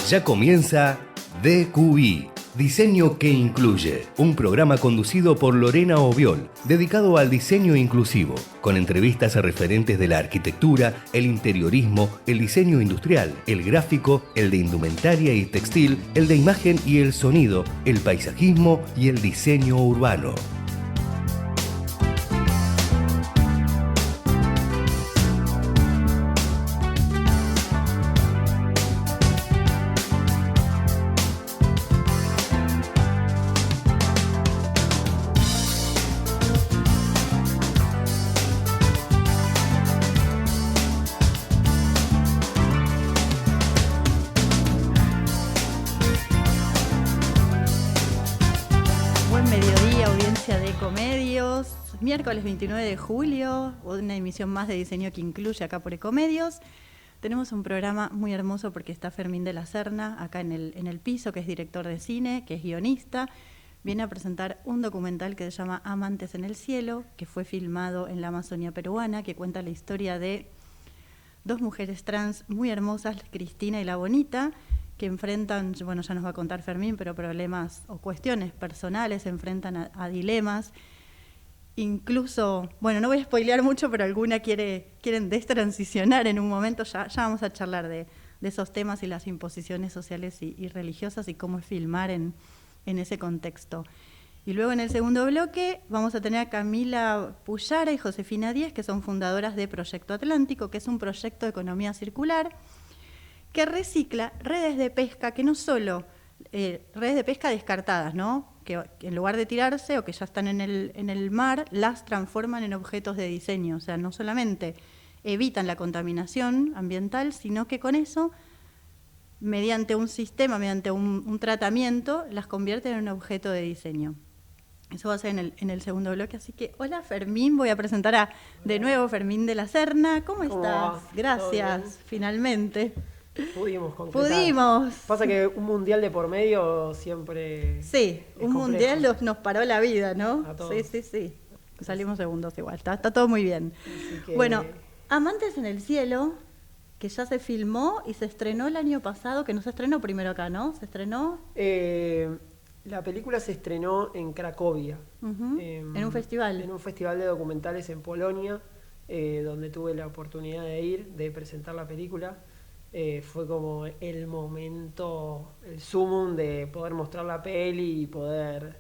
Ya comienza DQI, Diseño que Incluye, un programa conducido por Lorena Obiol, dedicado al diseño inclusivo, con entrevistas a referentes de la arquitectura, el interiorismo, el diseño industrial, el gráfico, el de indumentaria y textil, el de imagen y el sonido, el paisajismo y el diseño urbano. Miércoles 29 de julio, una emisión más de Diseño que Incluye acá por Ecomedios. Tenemos un programa muy hermoso porque está Fermín de la Serna acá en el piso, que es director de cine, que es guionista. Viene a presentar un documental que se llama Amantes en el Cielo, que fue filmado en la Amazonía peruana, que cuenta la historia de dos mujeres trans muy hermosas, Cristina y La Bonita, que enfrentan, bueno, ya nos va a contar Fermín, pero problemas o cuestiones personales, se enfrentan a dilemas. Incluso, bueno, no voy a spoilear mucho, pero alguna quieren destransicionar en un momento. Ya vamos a charlar de esos temas y las imposiciones sociales y religiosas y cómo es filmar en ese contexto. Y luego en el segundo bloque vamos a tener a Camila Pullara y Josefina Díez, que son fundadoras de Proyecto Atlántico, que es un proyecto de economía circular que recicla redes de pesca, que no solo redes de pesca descartadas, ¿no? Que en lugar de tirarse o que ya están en el mar, las transforman en objetos de diseño. O sea, no solamente evitan la contaminación ambiental, sino que con eso, mediante un sistema, mediante un tratamiento, las convierten en un objeto de diseño. Eso va a ser en el segundo bloque. Así que, hola Fermín, voy a presentar de nuevo Fermín de la Serna. ¿Cómo estás? Gracias, finalmente. Pudimos concretar. Pudimos. Pasa que un mundial de por medio siempre. Sí, un complejo. Mundial nos paró la vida, ¿no? A todos. Sí. Salimos segundos igual, está todo muy bien. Que... Bueno, Amantes en el Cielo, que ya se filmó y se estrenó el año pasado, que no se estrenó primero acá, ¿no? Se estrenó... la película se estrenó en Cracovia. En un festival. En un festival de documentales en Polonia, donde tuve la oportunidad de ir, de presentar la película. Fue como el momento, el sumum de poder mostrar la peli y poder...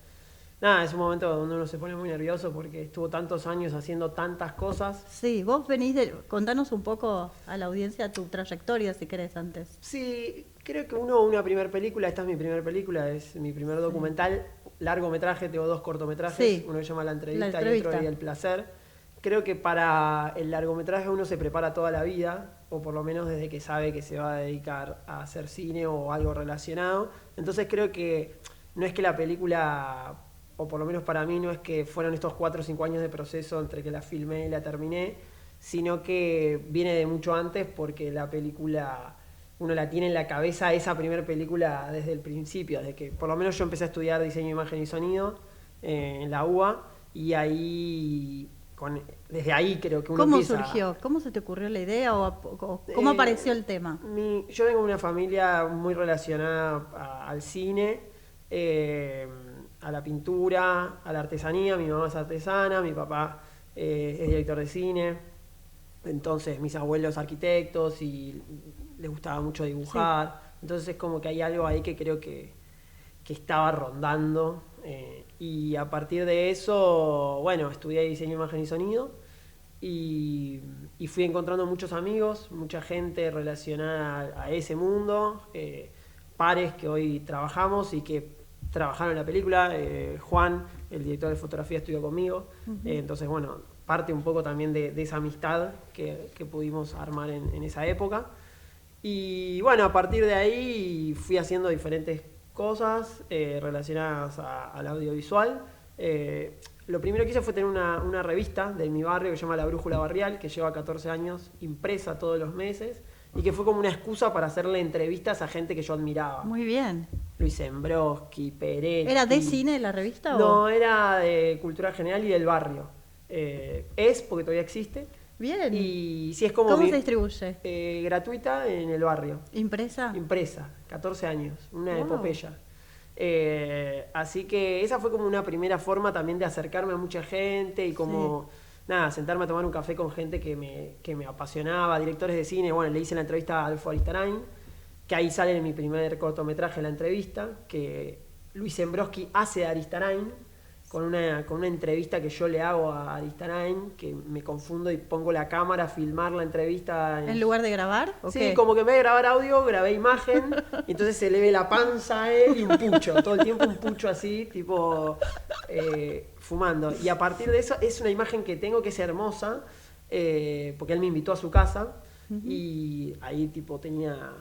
Nada, es un momento donde uno se pone muy nervioso porque estuvo tantos años haciendo tantas cosas. Sí, vos venís contanos un poco a la audiencia tu trayectoria, si querés, antes. Sí, creo que una primera película, esta es mi primera película, es mi primer documental, largometraje, tengo 2 cortometrajes, sí. Uno se llama La Entrevista y otro El Placer. Creo que para el largometraje uno se prepara toda la vida, o por lo menos desde que sabe que se va a dedicar a hacer cine o algo relacionado. Entonces creo que no es que la película, o por lo menos para mí, no es que fueron estos 4 o 5 años de proceso entre que la filmé y la terminé, sino que viene de mucho antes porque la película, uno la tiene en la cabeza, esa primera película desde el principio, desde que por lo menos yo empecé a estudiar diseño, imagen y sonido en la UBA, y ahí... desde ahí creo que uno empieza. ¿Cómo surgió? ¿Cómo se te ocurrió la idea o cómo apareció el tema? Yo vengo de una familia muy relacionada al cine, a la pintura, a la artesanía. Mi mamá es artesana, mi papá es director de cine. Entonces mis abuelos arquitectos y les gustaba mucho dibujar. Sí. Entonces es como que hay algo ahí que creo que estaba rondando. Y a partir de eso, bueno, estudié diseño, imagen y sonido y fui encontrando muchos amigos, mucha gente relacionada a ese mundo, pares que hoy trabajamos y que trabajaron en la película. Juan, el director de fotografía, estudió conmigo. Entonces, bueno, parte un poco también de esa amistad que pudimos armar en esa época. Y bueno, a partir de ahí fui haciendo diferentes cosas relacionadas al audiovisual. Lo primero que hice fue tener una revista de mi barrio que se llama La Brújula Barrial, que lleva 14 años impresa todos los meses y que fue como una excusa para hacerle entrevistas a gente que yo admiraba. Muy bien. Luis Embroski, Peretti. ¿Era de cine la revista? No, era de cultura general y del barrio. Es porque todavía existe. Bien. Y sí, es como... ¿Cómo se distribuye? Gratuita en el barrio. ¿Impresa? Impresa, 14 años, una Wow. epopeya. Así que esa fue como una primera forma también de acercarme a mucha gente y como, nada, sentarme a tomar un café con gente que me apasionaba, directores de cine. Bueno, le hice la entrevista a Adolfo Aristarain, que ahí sale en mi primer cortometraje la entrevista, que Luis Zembroski hace de Aristarain, con una entrevista que yo le hago a Aristarain, que me confundo y pongo la cámara a filmar la entrevista. ¿En lugar de grabar? ¿O Sí, qué? como que en vez de grabar audio, grabé imagen, y entonces se le ve la panza a él y un pucho, todo el tiempo un pucho así, tipo fumando. Y a partir de eso es una imagen que tengo que es hermosa, porque él me invitó a su casa, y ahí tipo tenía,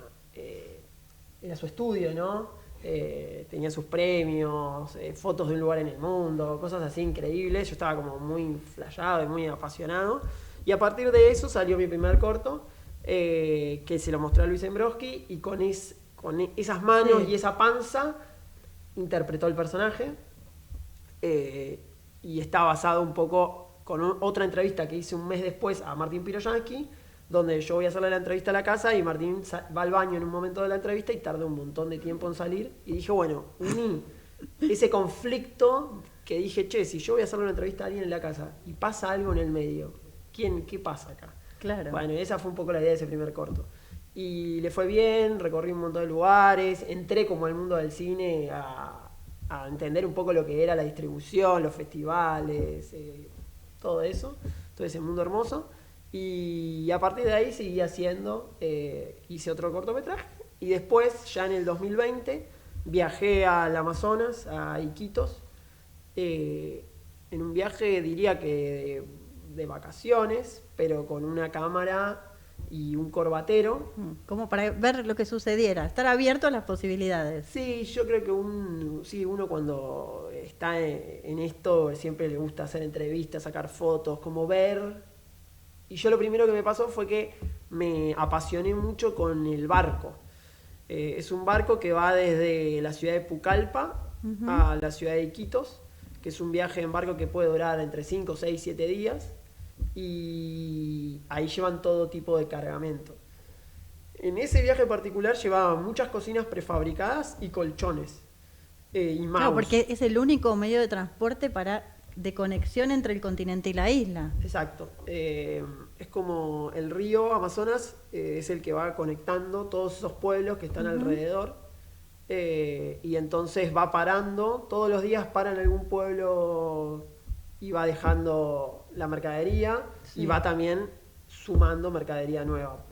era su estudio, ¿no? Tenía sus premios, fotos de un lugar en el mundo, cosas así increíbles. Yo estaba como muy flasheado y muy apasionado. Y a partir de eso salió mi primer corto, que se lo mostré a Luis Zembroski, y con esas manos y esa panza interpretó el personaje. Y está basado un poco con otra entrevista que hice un mes después a Martín Piroyansky, donde yo voy a hacerle la entrevista a la casa y Martín va al baño en un momento de la entrevista y tarda un montón de tiempo en salir. Y dije, bueno, uní ese conflicto que dije, che, si yo voy a hacerle una entrevista a alguien en la casa y pasa algo en el medio, ¿qué pasa acá? Claro. Bueno, esa fue un poco la idea de ese primer corto. Y le fue bien, recorrí un montón de lugares, entré como al mundo del cine a entender un poco lo que era la distribución, los festivales, todo eso, todo ese mundo hermoso. Y a partir de ahí seguí haciendo, hice otro cortometraje, y después, ya en el 2020, viajé al Amazonas, a Iquitos, en un viaje, diría que de vacaciones, pero con una cámara y un corbatero. Como para ver lo que sucediera, estar abierto a las posibilidades. Sí, yo creo que uno cuando está en esto siempre le gusta hacer entrevistas, sacar fotos, como ver. Y yo lo primero que me pasó fue que me apasioné mucho con el barco. Es un barco que va desde la ciudad de Pucallpa a la ciudad de Iquitos, que es un viaje en barco que puede durar entre 5, 6, 7 días. Y ahí llevan todo tipo de cargamento. En ese viaje en particular llevaban muchas cocinas prefabricadas y colchones. Y mouse. Claro, porque es el único medio de transporte de conexión entre el continente y la isla. Exacto. Es como el río Amazonas, es el que va conectando todos esos pueblos que están alrededor. Y entonces va parando, todos los días para en algún pueblo y va dejando la mercadería, y va también sumando mercadería nueva.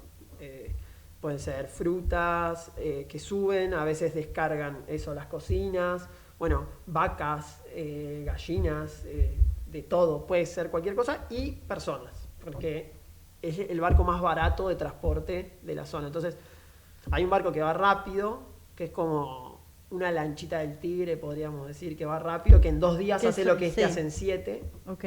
Pueden ser frutas que suben, a veces descargan eso las cocinas, bueno, vacas, gallinas, de todo, puede ser cualquier cosa, y personas, porque es el barco más barato de transporte de la zona. Entonces, hay un barco que va rápido, que es como una lanchita del Tigre, podríamos decir, que va rápido, que en 2 días hace lo que este hace en 7. Ok.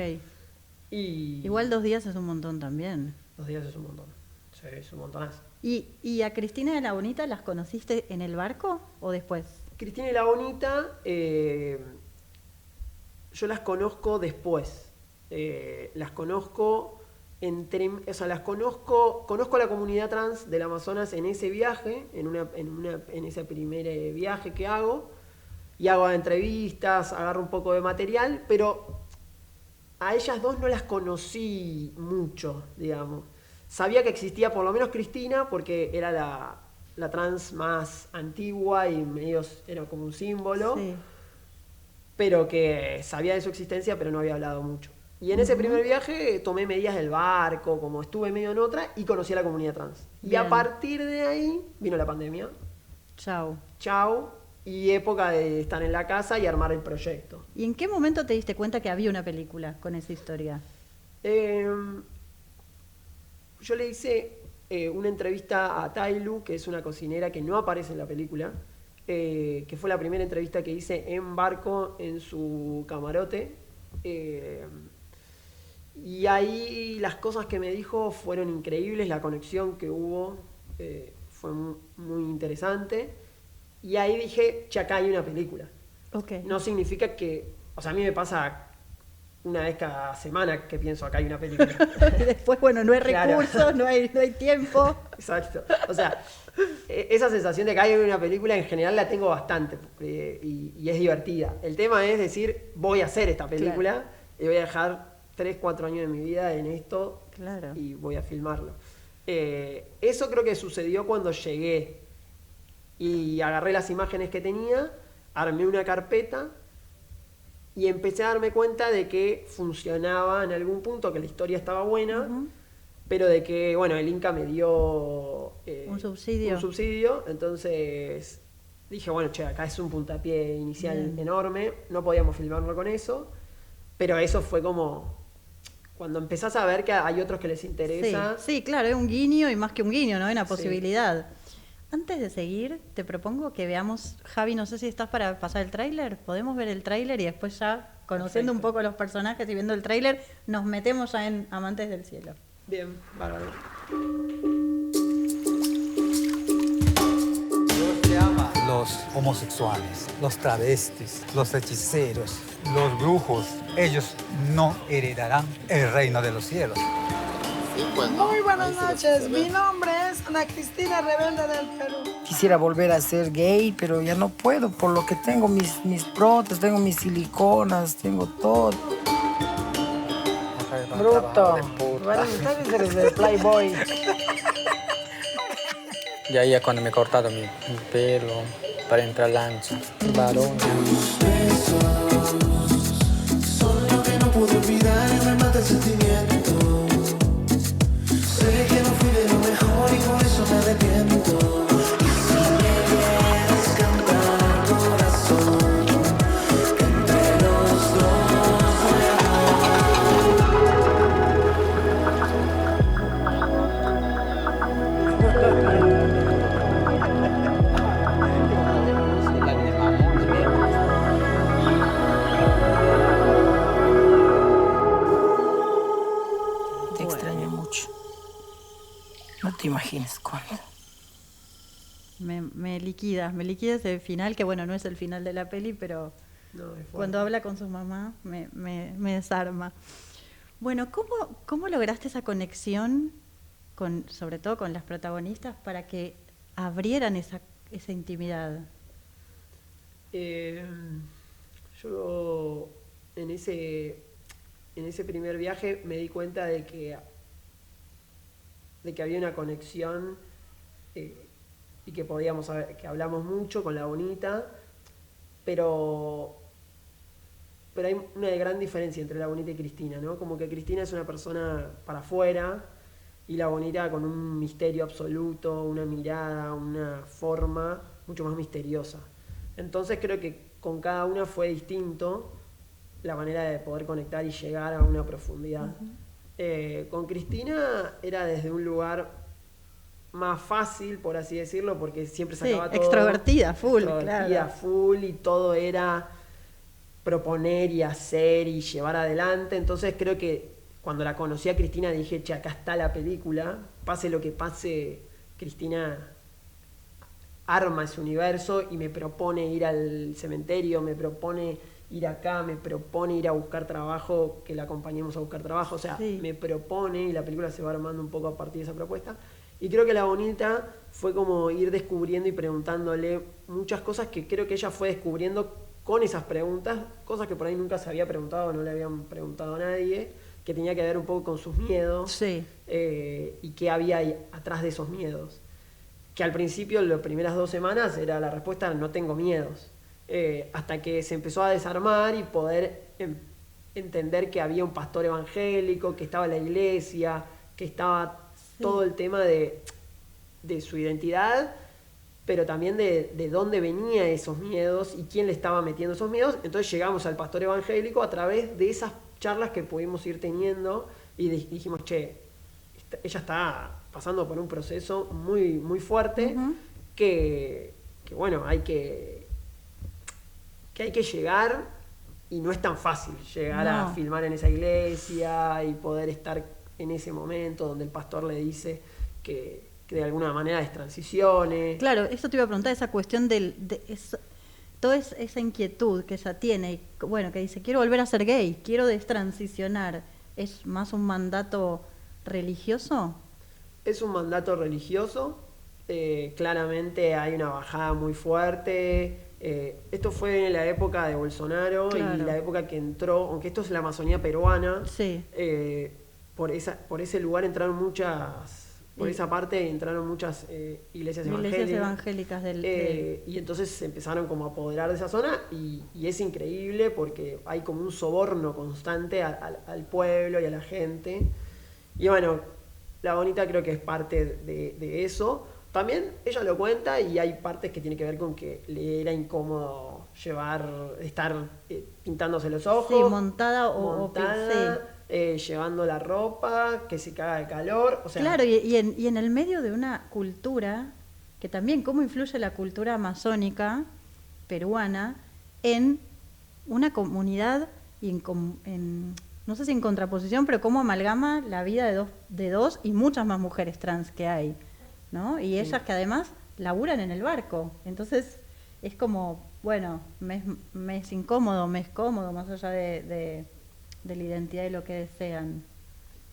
Y Igual 2 días es un montón también. 2 días es un montón. Sí, es un montonazo. ¿Y a Cristina de la Bonita las conociste en el barco o después? Cristina y la Bonita, yo las conozco después. Las conozco conozco la comunidad trans del Amazonas en ese viaje, en ese primer viaje que hago, y hago entrevistas, agarro un poco de material, pero a ellas dos no las conocí mucho, digamos. Sabía que existía por lo menos Cristina, porque era la trans más antigua y era como un símbolo, Sí. pero que sabía de su existencia, pero no había hablado mucho. Y en ese primer viaje tomé medidas del barco, como estuve medio en otra, y conocí a la comunidad trans. Y Bien. a partir de ahí vino la pandemia. Chau. Chau. Y época de estar en la casa y armar el proyecto. ¿Y en qué momento te diste cuenta que había una película con esa historia? Yo le hice una entrevista a Tailu, que es una cocinera que no aparece en la película, que fue la primera entrevista que hice en barco en su camarote. Y ahí las cosas que me dijo fueron increíbles, la conexión que hubo fue muy interesante. Y ahí dije, che, acá hay una película. Ok. No significa que, o sea, a mí me pasa una vez cada semana que pienso acá hay una película. Y después, bueno, no hay Claro. recursos, no hay tiempo. Exacto. O sea, esa sensación de que hay una película en general la tengo bastante y es divertida. El tema es decir, voy a hacer esta película y voy a dejar 3, 4 años de mi vida en esto Claro. y voy a filmarlo. Eso creo que sucedió cuando llegué y agarré las imágenes que tenía, armé una carpeta y empecé a darme cuenta de que funcionaba en algún punto, que la historia estaba buena, Ujú. pero de que, bueno, el Inca me dio Un subsidio. Entonces dije, bueno, che, acá es un puntapié inicial Bien. enorme, no podíamos filmarlo con eso, pero eso fue como cuando empezás a ver que hay otros que les interesa. Sí, claro, es un guiño y más que un guiño, ¿no? Es una Sí. posibilidad. Antes de seguir, te propongo que veamos, Javi, no sé si estás para pasar el tráiler. Podemos ver el tráiler y después ya, conociendo un Perfecto. poco los personajes y viendo el tráiler, nos metemos ya en Amantes del Cielo. Bien, bárbaro. Los homosexuales, los travestis, los hechiceros, los brujos, ellos no heredarán el reino de los cielos. Muy buenas noches, mi nombre es Ana Cristina Rebelde del Perú. Quisiera volver a ser gay, pero ya no puedo, por lo que tengo mis prótesis, tengo mis siliconas, tengo todo. Bruto. Bueno, ustedes eres de Playboy. Ya cuando me he cortado mi pelo para entrar lancha, varón. Solo que no pude olvidar y me mata el sentimiento. Sé que no fui de lo mejor y por eso me arrepiento. Y si me quieres cantar, corazón, entre los dos voy Te extraño mucho. No te imaginas cuándo. Me liquida ese final, que bueno, no es el final de la peli, pero No, es fuerte. cuando habla con su mamá me desarma. Bueno, ¿cómo lograste esa conexión, sobre todo con las protagonistas, para que abrieran esa intimidad? Yo en ese primer viaje me di cuenta de que había una conexión y que que hablamos mucho con la Bonita, pero hay una gran diferencia entre la Bonita y Cristina, ¿no? Como que Cristina es una persona para afuera y la Bonita con un misterio absoluto, una mirada, una forma mucho más misteriosa. Entonces creo que con cada una fue distinto la manera de poder conectar y llegar a una profundidad. Con Cristina era desde un lugar más fácil, por así decirlo, porque siempre Sí, sacaba todo. extrovertida, full, Extrovertida, claro. full, y todo era proponer y hacer y llevar adelante. Entonces creo que cuando la conocí a Cristina dije, che, acá está la película, pase lo que pase, Cristina arma ese universo y me propone ir al cementerio, me propone ir acá, me propone ir a buscar trabajo, que la acompañemos a buscar trabajo, o sea, Sí. me propone y la película se va armando un poco a partir de esa propuesta. Y creo que La Bonita fue como ir descubriendo y preguntándole muchas cosas que creo que ella fue descubriendo con esas preguntas, cosas que por ahí nunca se había preguntado, no le habían preguntado a nadie, que tenía que ver un poco con sus miedos Sí. y qué había ahí atrás de esos miedos. Que al principio, las primeras 2 semanas, era la respuesta, no tengo miedos. Hasta que se empezó a desarmar y poder entender que había un pastor evangélico, que estaba la iglesia, que estaba todo el tema de su identidad, pero también de dónde venían esos miedos y quién le estaba metiendo esos miedos. Entonces llegamos al pastor evangélico a través de esas charlas que pudimos ir teniendo y dijimos, che, ella está pasando por un proceso muy, muy fuerte que bueno, hay que llegar y no es tan fácil llegar a No. filmar en esa iglesia y poder estar en ese momento donde el pastor le dice que de alguna manera es transiciones. Claro, eso te iba a preguntar, esa cuestión toda esa inquietud que ella tiene, y, bueno, que dice, quiero volver a ser gay, quiero destransicionar, ¿es más un mandato religioso? Es un mandato religioso, claramente hay una bajada muy fuerte. Esto fue en la época de Bolsonaro, Claro. y la época que entró, aunque esto es la Amazonía peruana, Sí. por ese lugar entraron por Y- esa parte entraron muchas iglesias Iglesias evangélicas. evangélicas Y entonces se empezaron como a apoderar de esa zona, y es increíble porque hay como un soborno constante al pueblo y a la gente. Y bueno, La Bonita creo que es parte de eso. También ella lo cuenta, y hay partes que tienen que ver con que le era incómodo estar pintándose los ojos. Sí, montada montada, llevando la ropa, que se caga de calor. O sea, claro, y en el medio de una cultura, que también cómo influye la cultura amazónica peruana en una comunidad y no sé si en contraposición, pero cómo amalgama la vida de dos y muchas más mujeres trans que hay, ¿no? Y ellas que además laburan en el barco. Entonces es como, bueno, me es incómodo, me es cómodo, más allá de la identidad y lo que desean.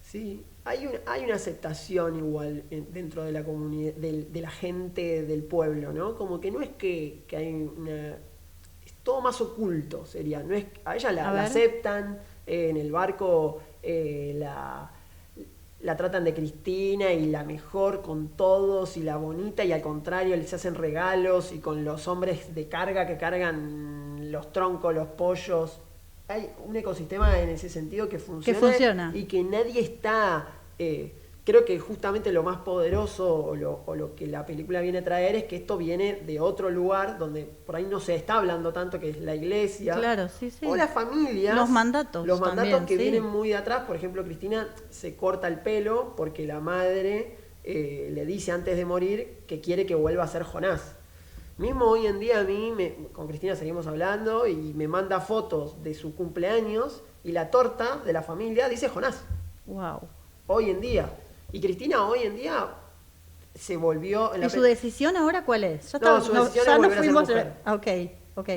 sí, hay una aceptación igual dentro de la comunidad, de la gente del pueblo, ¿no? Como que no es que hay una... Es todo más oculto, sería. No es, a ella A la ver. aceptan, en el barco la tratan de Cristina y la mejor con todos, y la bonita, y al contrario les hacen regalos, y con los hombres de carga que cargan los troncos, los pollos. Hay un ecosistema en ese sentido que funciona. Y que nadie está... creo que justamente lo más poderoso o lo que la película viene a traer es que esto viene de otro lugar donde por ahí no se está hablando tanto, que es la iglesia. Claro, sí, sí. O las familias. Los mandatos también, que sí. vienen muy de atrás. Por ejemplo, Cristina se corta el pelo porque la madre le dice antes de morir que quiere que vuelva a ser Jonás. Mismo hoy en día con Cristina seguimos hablando, y me manda fotos de su cumpleaños, y la torta de la familia dice Jonás. Wow. Hoy en día. Y Cristina hoy en día se volvió... ¿Y su decisión ahora cuál es? Ya No, su decisión es volver a ser mujer. Ah, ok.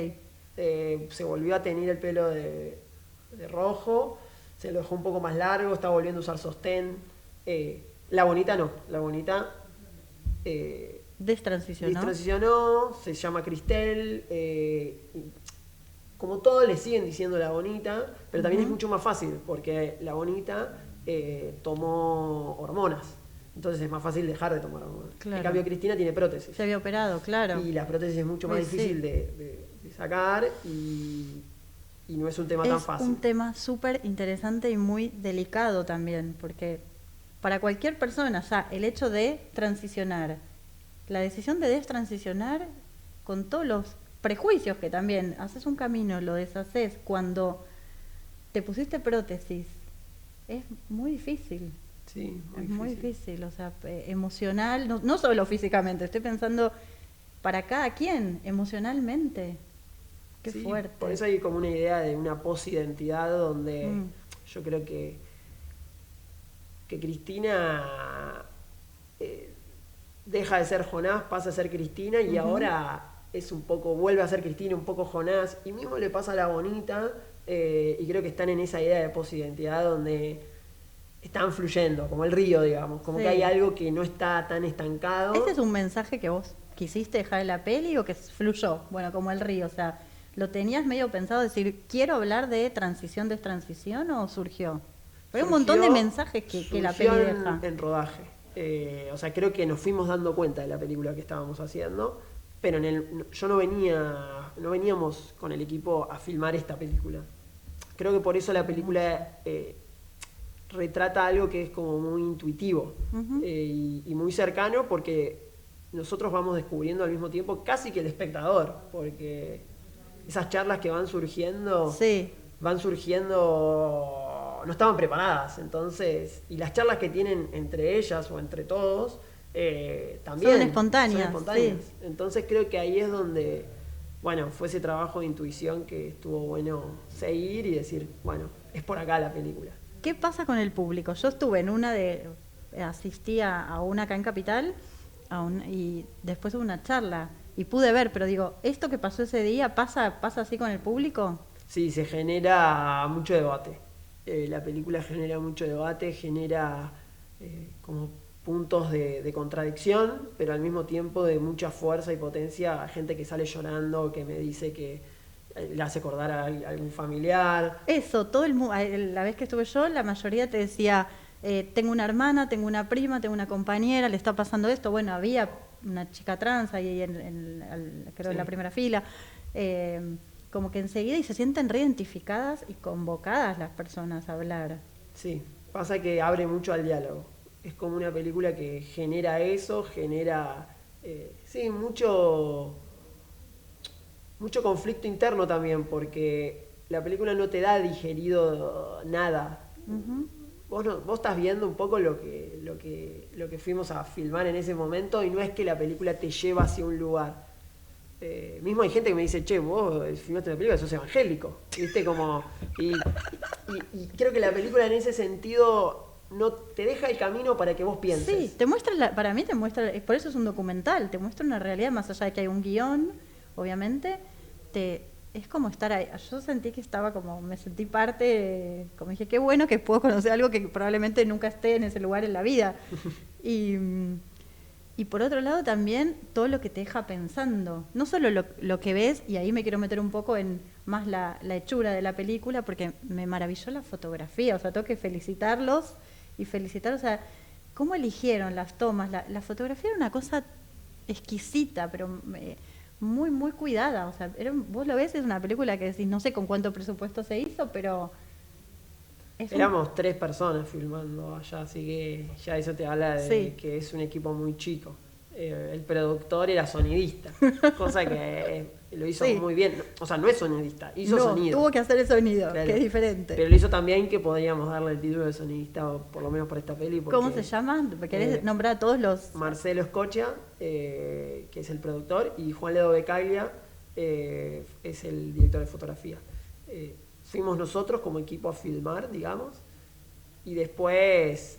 Se volvió a teñir el pelo de rojo, se lo dejó un poco más largo, está volviendo a usar sostén. La Bonita no, La Bonita Destransicionó. transicionó, se llama Cristel, como todos le siguen diciendo La Bonita, pero también es mucho más fácil, porque La Bonita tomó hormonas, entonces es más fácil dejar de tomar hormonas. Claro. En cambio, Cristina tiene prótesis. Se había operado, claro. Y la prótesis es mucho más Sí, difícil sí. de sacar, y no es un tema tan Es fácil. un tema súper interesante y muy delicado también, porque para cualquier persona, ya el hecho de transicionar, la decisión de destransicionar, con todos los prejuicios que también haces un camino, lo deshaces cuando te pusiste prótesis, es muy difícil. Sí, Es muy difícil, o sea, emocional, no solo físicamente, estoy pensando para cada quien, emocionalmente. Qué Sí, fuerte. por eso hay como una idea de una posidentidad donde yo creo que Cristina deja de ser Jonás, pasa a ser Cristina, y ahora es un poco, vuelve a ser Cristina, un poco Jonás, y mismo le pasa a La Bonita, y creo que están en esa idea de posidentidad donde están fluyendo, como el río, digamos, como Sí. que hay algo que no está tan estancado. ¿Este es un mensaje que vos quisiste dejar en la peli o que fluyó? Bueno, como el río, o sea, ¿lo tenías medio pensado decir, quiero hablar de transición, destransición, o surgió? Pero hay un montón de Surgió- mensajes que la peli surgió deja. en rodaje. O sea, creo que nos fuimos dando cuenta de la película que estábamos haciendo, pero yo no veníamos con el equipo a filmar esta película. Creo que por eso la película retrata algo que es como muy intuitivo y muy cercano, porque nosotros vamos descubriendo al mismo tiempo casi que el espectador, porque esas charlas que van surgiendo, Sí, no estaban preparadas, entonces, y las charlas que tienen entre ellas o entre todos, también Son espontáneas, sí. Entonces creo que ahí es donde, bueno, fue ese trabajo de intuición que estuvo bueno seguir y decir, bueno, es por acá la película. ¿qué pasa con el público? Yo estuve en asistí a una acá en Capital, y después hubo una charla. y pude ver, pero digo, ¿esto que pasó ese día pasa así con el público? Sí, se genera mucho debate. La película genera mucho debate, genera como puntos de contradicción, pero al mismo tiempo de mucha fuerza y potencia. Gente que sale llorando, que me dice que le hace acordar a algún familiar. Eso, la vez que estuve yo, la mayoría te decía, tengo una hermana, tengo una prima, tengo una compañera, le está pasando esto. Bueno, había una chica trans ahí creo en la primera fila. Como que enseguida y se sienten reidentificadas y convocadas las personas a hablar. Sí, pasa que abre mucho al diálogo. Es como una película que genera eso, genera mucho conflicto interno también, porque la película no te da digerido nada. Uh-huh. Vos estás viendo un poco lo que fuimos a filmar en ese momento, y no es que la película te lleva hacia un lugar. Mismo hay gente que me dice, che, vos filmaste una película, sos evangélico, ¿viste? Y creo que la película en ese sentido no te deja el camino para que vos pienses. Sí, para mí te muestra, por eso es un documental, te muestra una realidad más allá de que hay un guión, obviamente, es como estar ahí. Yo sentí que me sentí parte, como dije, qué bueno que puedo conocer algo que probablemente nunca esté en ese lugar en la vida. Y por otro lado también todo lo que te deja pensando, no solo lo que ves, y ahí me quiero meter un poco en más la hechura de la película, porque me maravilló la fotografía, o sea, tengo que felicitarlos, o sea, cómo eligieron las tomas, la fotografía era una cosa exquisita, pero muy, muy cuidada, o sea, vos lo ves, es una película que decís, no sé con cuánto presupuesto se hizo, pero... Éramos 3 personas filmando allá, así que ya eso te habla de que es un equipo muy chico. El productor era sonidista, cosa que lo hizo muy bien. O sea, no es sonidista, hizo sonido. Tuvo que hacer el sonido, claro, que es diferente. Pero lo hizo también que podríamos darle el título de sonidista, o por lo menos por esta peli. ¿Cómo se llama? ¿Querés nombrar a todos los...? Marcelo Escocia, que es el productor, y Juan Ledo Becaglia es el director de fotografía. Fuimos nosotros como equipo a filmar, digamos, y después,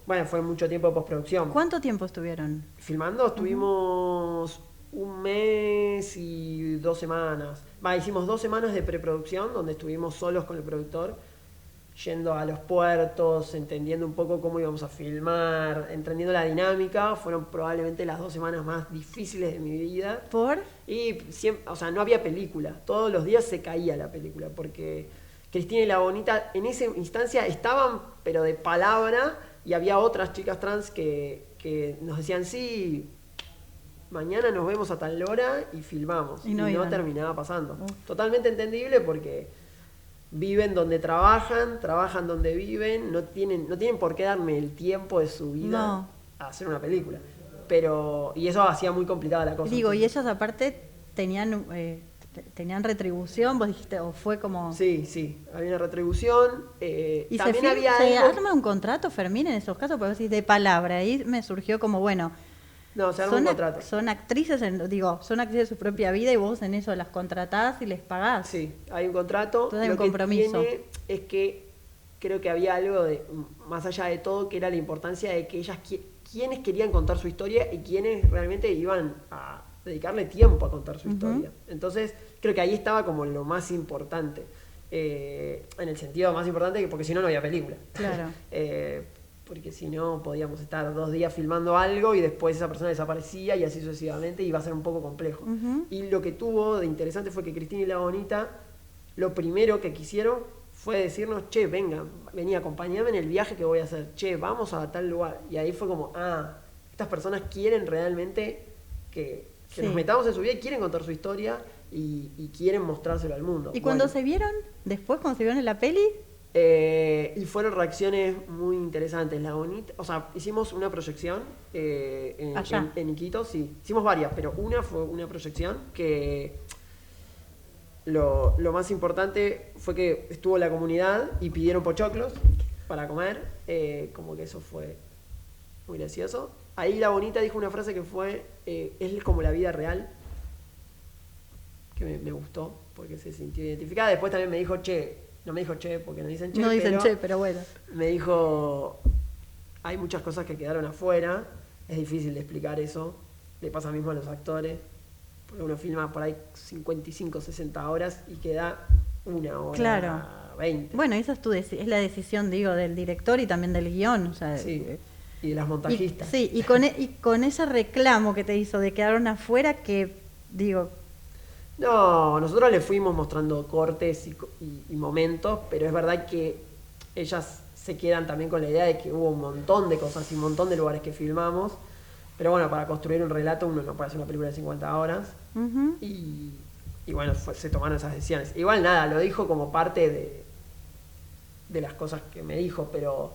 bueno, fue mucho tiempo de postproducción. ¿Cuánto tiempo estuvieron? Filmando estuvimos 1 mes y 2 semanas. Hicimos 2 semanas de preproducción, donde estuvimos solos con el productor, yendo a los puertos, entendiendo un poco cómo íbamos a filmar, entendiendo la dinámica. Fueron probablemente las 2 semanas más difíciles de mi vida. ¿Por? Y siempre, o sea, no había película. Todos los días se caía la película, porque Cristina y la Bonita en esa instancia estaban, pero de palabra, y había otras chicas trans que nos decían, sí, mañana nos vemos a tal hora y filmamos. Y no terminaba pasando. Totalmente entendible, porque viven donde trabajan donde viven, no tienen por qué darme el tiempo de su vida a hacer una película. Y eso hacía muy complicada la cosa. Digo, y ellos aparte tenían retribución, vos dijiste, o fue como... Sí, había una retribución. ¿Y también se arma un contrato, Fermín, en esos casos? Porque vos decís de palabra, ahí me surgió como, bueno... No, se arma un contrato. Son actrices, son actrices de su propia vida, y vos en eso las contratás y les pagás. Sí, hay un contrato. Entonces hay un compromiso. Lo que tiene es que creo que había algo más allá de todo, que era la importancia de que ellas, quienes querían contar su historia y quienes realmente iban a dedicarle tiempo a contar su historia. Entonces creo que ahí estaba como lo más importante, en el sentido más importante, porque si no, no había película. Claro. Porque si no podíamos estar 2 días filmando algo y después esa persona desaparecía, y así sucesivamente, y iba a ser un poco complejo. Y lo que tuvo de interesante fue que Cristina y la Bonita, lo primero que quisieron fue decirnos, che, vení, acompañame en el viaje que voy a hacer, che, vamos a tal lugar. Y ahí fue como, estas personas quieren realmente que nos metamos en su vida, y quieren contar su historia, y quieren mostrárselo al mundo. ¿Y cuando se vieron, después cuando se vieron en la peli? Y fueron reacciones muy interesantes. La Bonita, o sea, hicimos una proyección en Iquitos, sí. Hicimos varias, pero una fue una proyección que lo más importante fue que estuvo la comunidad y pidieron pochoclos para comer. Como que eso fue muy gracioso. Ahí la Bonita dijo una frase que fue, es como la vida real, que me gustó, porque se sintió identificada. Después también me dijo, no me dijo che, porque no dicen che. No dicen che, pero bueno. Me dijo, hay muchas cosas que quedaron afuera, es difícil de explicar eso, le pasa mismo a los actores. porque uno filma por ahí 55, 60 horas y queda 1 hora Claro. 20. Bueno, esa es la decisión, digo, del director y también del guión. O sea, Sí, y de las montajistas. y con ese reclamo que te hizo de quedaron afuera, que digo, No, nosotros le fuimos mostrando cortes y momentos, pero es verdad que ellas se quedan también con la idea de que hubo un montón de cosas y un montón de lugares que filmamos. Pero bueno, para construir un relato uno no puede hacer una película de 50 horas. ujú, Y bueno, se tomaron esas decisiones. Igual nada, lo dijo como parte de las cosas que me dijo, pero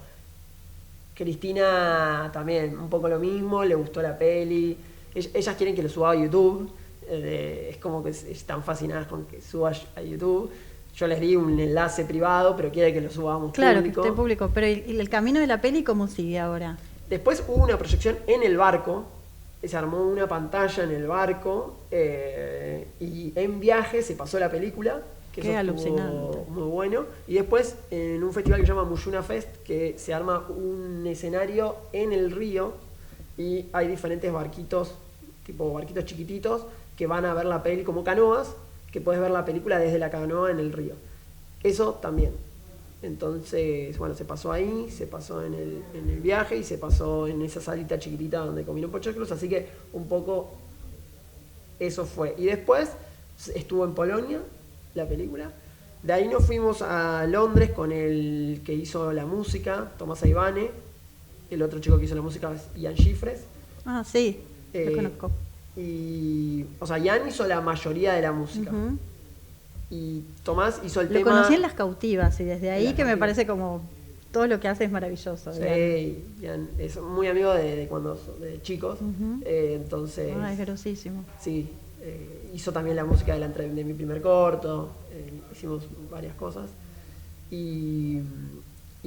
Cristina también, un poco lo mismo, le gustó la peli. Ellas quieren que lo suba a YouTube. Es como que están fascinadas con que suba a YouTube. Yo les di un enlace privado, pero quiere que lo subamos claro, público. que esté público. Pero ¿y el camino de la peli cómo sigue ahora? Después hubo una proyección en el barco, se armó una pantalla en el barco y en viaje se pasó la película, que Qué eso alucinante. estuvo muy bueno. Y después en un festival que se llama Muyuna Fest, que se arma un escenario en el río y hay diferentes barquitos, tipo barquitos chiquititos, que van a ver la peli como canoas, que puedes ver la película desde la canoa en el río. Eso también. Entonces, bueno, se pasó ahí, se pasó en el viaje y se pasó en esa salita chiquitita donde comieron pochoclos, así que un poco eso fue. Y después estuvo en Polonia la película. De ahí nos fuimos a Londres con el que hizo la música, Tomás Aivane. El otro chico que hizo la música es Ian Schifres. Ah, sí, lo Eh, conozco. Y, o sea, Ian hizo la mayoría de la música. Ujú. Y Tomás hizo el Lo tema... conocí en Las Cautivas y desde ahí Las que me Cautivas. parece como todo lo que hace es maravilloso. digamos. Sí, Ian es muy amigo de cuando de chicos. Ujú. Entonces, Ah, es grosísimo. sí, hizo también la música de mi primer corto. Hicimos varias cosas. Y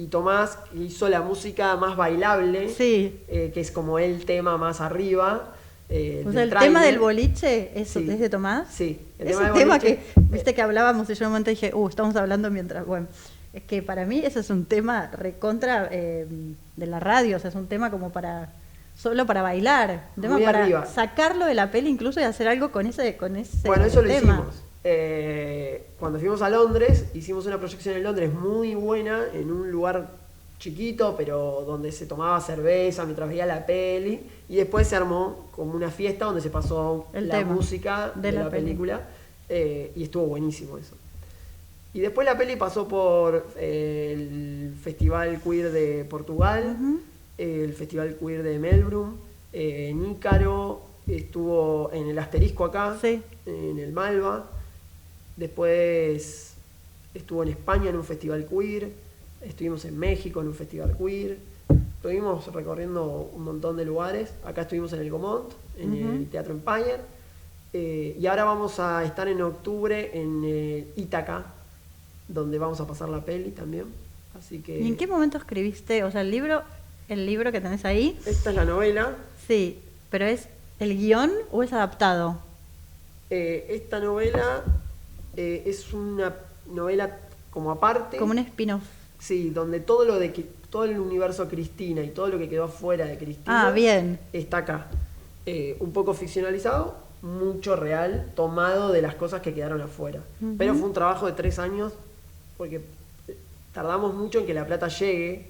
Tomás hizo la música más bailable, Sí. que es como el tema más arriba. O del sea, el tráiler. tema del boliche es Sí. ¿es de Tomás? Sí, el Ese tema del tema boliche, que, viste que hablábamos y yo en un momento dije, estamos hablando mientras, bueno, es que para mí ese es un tema recontra de la radio, o sea, es un tema como solo para bailar, un tema Muy para arriba. sacarlo de la peli incluso y hacer algo con ese Bueno, eso lo tema. hicimos. Cuando fuimos a Londres, hicimos una proyección en Londres muy buena, en un lugar chiquito, pero donde se tomaba cerveza mientras veía la peli, y después se armó como una fiesta donde se pasó El la tema música de la peli. película, y estuvo buenísimo eso. Y después la peli pasó por el Festival Queer de Portugal, Ujú. el Festival Queer de Melbourne, en Ícaro, estuvo en el Asterisco acá, Sí. en el Malva. Después estuvo en España en un festival queer, estuvimos en México en un festival queer, estuvimos recorriendo un montón de lugares. Acá estuvimos en el Gomont, en el Teatro Empire, y ahora vamos a estar en octubre en Ítaca, donde vamos a pasar la peli también. Así que ¿Y en qué momento escribiste? O sea, el libro que tenés ahí, esta es la novela. sí, pero ¿es el guión o es adaptado? Esta novela es una novela como aparte. Como un spin-off. Sí, donde todo el universo Cristina y todo lo que quedó afuera de Cristina Ah, bien. está acá. Un poco ficcionalizado, mucho real, tomado de las cosas que quedaron afuera. Ujú. Pero fue un trabajo de 3 años, porque tardamos mucho en que la plata llegue.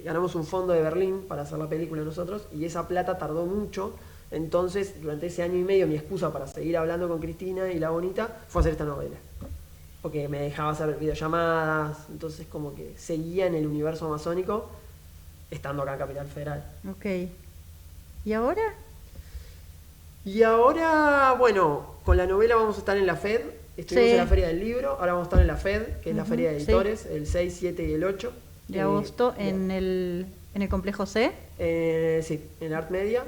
Ganamos un fondo de Berlín para hacer la película nosotros, y esa plata tardó mucho. Entonces, durante ese año y medio, mi excusa para seguir hablando con Cristina y La Bonita fue hacer esta novela. Porque me dejaba hacer videollamadas, entonces como que seguía en el universo amazónico estando acá en Capital Federal. Ok. ¿Y ahora? Y ahora, bueno, con la novela vamos a estar en la FED. Estuvimos Sí. en la Feria del Libro, ahora vamos a estar en la FED, que es la Ujú, Feria de sí. Editores, el 6, 7 y el 8. De agosto en el complejo C. Sí, en Art Media,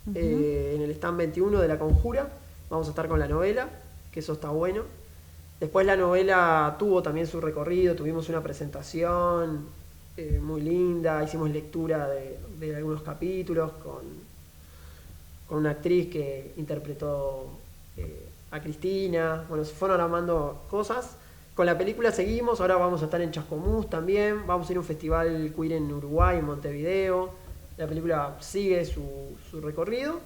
Ujú. en el stand 21 de La Conjura. Vamos a estar con la novela, que eso está bueno. Después la novela tuvo también su recorrido, tuvimos una presentación muy linda, hicimos lectura de algunos capítulos con una actriz que interpretó a Cristina. Bueno, se fueron armando cosas. Con la película seguimos, ahora vamos a estar en Chascomús también, vamos a ir a un festival queer en Uruguay, en Montevideo. La película sigue su recorrido.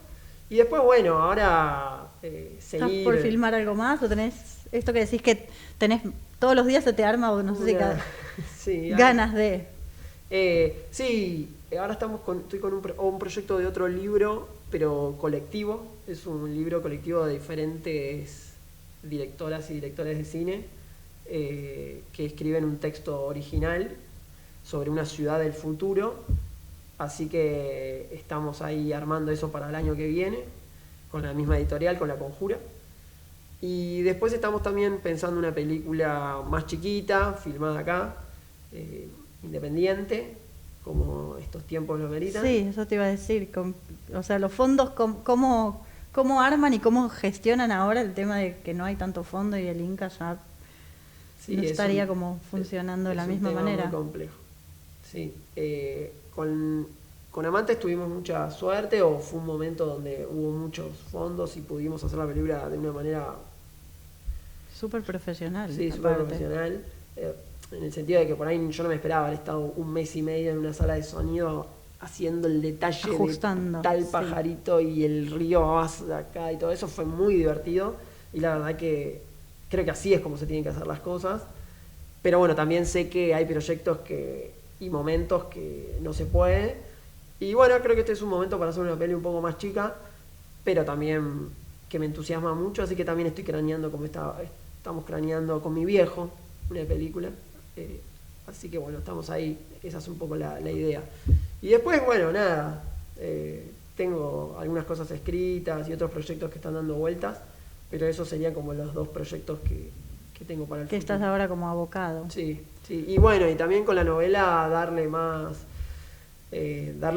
Y después, bueno, ahora ¿Estás seguir... por filmar algo más o tenés esto que decís que tenés todos los días se te arma o no sé si Sí, ganas de... Sí, ahora estoy con un proyecto de otro libro, pero colectivo. Es un libro colectivo de diferentes directoras y directores de cine que escriben un texto original sobre una ciudad del futuro. Así que estamos ahí armando eso para el año que viene, con la misma editorial, con La Conjura. Y después estamos también pensando una película más chiquita, filmada acá, independiente, como estos tiempos lo meritan. Sí, eso te iba a decir. O sea, los fondos, ¿cómo arman y cómo gestionan ahora el tema de que no hay tanto fondo y el Inca ya Sí, no estaría como funcionando de la misma manera? Es muy complejo. Sí. Con Amantes tuvimos mucha suerte, o fue un momento donde hubo muchos fondos y pudimos hacer la película de una manera... Súper profesional. Sí, súper aparte. profesional. En el sentido de que por ahí yo no me esperaba haber estado un mes y medio en una sala de sonido haciendo el detalle Ajustando, de tal sí. pajarito y el río más de acá y todo eso. Fue muy divertido y la verdad que creo que así es como se tienen que hacer las cosas. Pero bueno, también sé que hay proyectos y momentos que no se puede. Y bueno, creo que este es un momento para hacer una peli un poco más chica, pero también que me entusiasma mucho, así que también estoy craneando como estamos craneando con mi viejo una película. Así que bueno, estamos ahí, esa es un poco la idea. Y después, bueno, nada, tengo algunas cosas escritas y otros proyectos que están dando vueltas, pero esos serían como los dos proyectos que tengo para el Que futuro. estás ahora como abocado. Sí. Y bueno, y también con la novela darle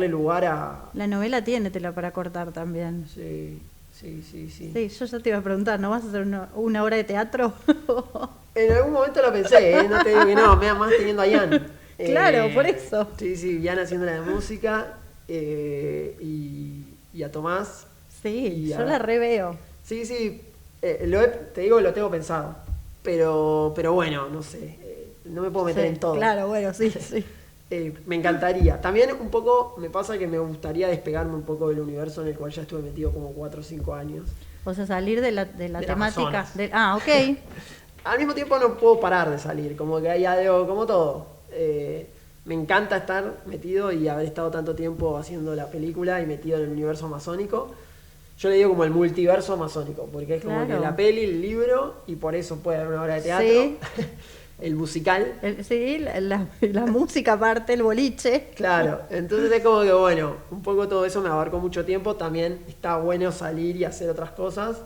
lugar a... La novela tiene tela para cortar también. Sí. Sí, yo ya te iba a preguntar, ¿no vas a hacer una obra de teatro? En algún momento lo pensé, no te digo que no, me da más teniendo a Ian. Claro, por eso. Sí, Ian haciendo la de música y a Tomás. Sí, Y yo la reveo. Sí, te digo que lo tengo pensado, pero bueno, no sé, no me puedo meter Sí, en todo. Claro, bueno, sí. Me encantaría. También un poco me pasa que me gustaría despegarme un poco del universo en el cual ya estuve metido como 4 o 5 años. O sea, salir de la temática. Amazonas. Ok. Al mismo tiempo no puedo parar de salir, como que hay algo, como todo. Me encanta estar metido y haber estado tanto tiempo haciendo la película y metido en el universo amazónico. Yo le digo como el multiverso amazónico, porque es como Claro. que la peli, el libro, y por eso puede haber una obra de teatro, Sí. el musical. Sí, la música aparte, el boliche. Claro, entonces es como que bueno, un poco todo eso me abarcó mucho tiempo, también está bueno salir y hacer otras cosas,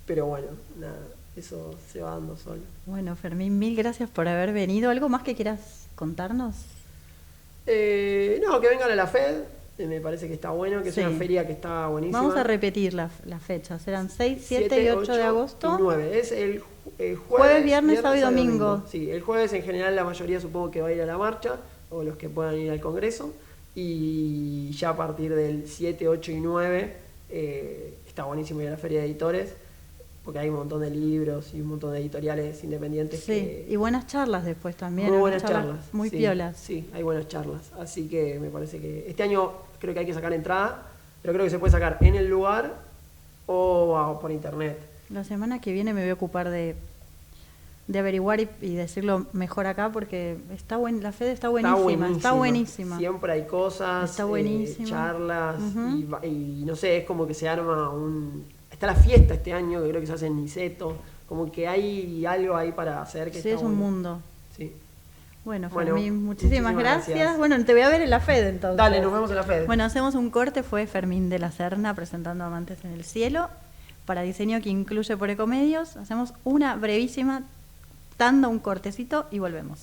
pero bueno, nada, eso se va dando solo. Bueno, Fermín, mil gracias por haber venido. ¿Algo más que quieras contarnos? No, que vengan a la FED, me parece que está bueno, que es Sí. una feria que está buenísima. Vamos a repetir las fechas. Serán 6, 7 y 8 de agosto. Y 9, es el Jueves, viernes, sábado y domingo. Sí, el jueves en general la mayoría supongo que va a ir a la marcha, o los que puedan ir al congreso, y ya a partir del 7, 8 y 9 está buenísimo ir a la feria de editores, porque hay un montón de libros y un montón de editoriales independientes. Sí, y buenas charlas después también. Muy unas buenas charlas. Muy sí, piolas. Sí, hay buenas charlas. Así que me parece que este año creo que hay que sacar entrada, pero creo que se puede sacar en el lugar o por internet. La semana que viene me voy a ocupar de averiguar y decirlo mejor acá porque la FED está buenísima. Siempre hay cosas, Está buenísima. charlas Ujú. y no sé, es como que se arma Está la fiesta este año, que creo que se hace en Niceto, como que hay algo ahí para hacer que Sí, está es un bueno. mundo. Sí. Bueno, Bueno, Fermín, muchísimas muchísimas gracias. gracias. Bueno, te voy a ver en la FED entonces. Dale, nos vemos en la FED. Bueno, hacemos un corte. Fue Fermín de la Serna presentando Amantes en el Cielo para diseño que incluye por Ecomedios. Hacemos una brevísima tanda, un cortecito y volvemos.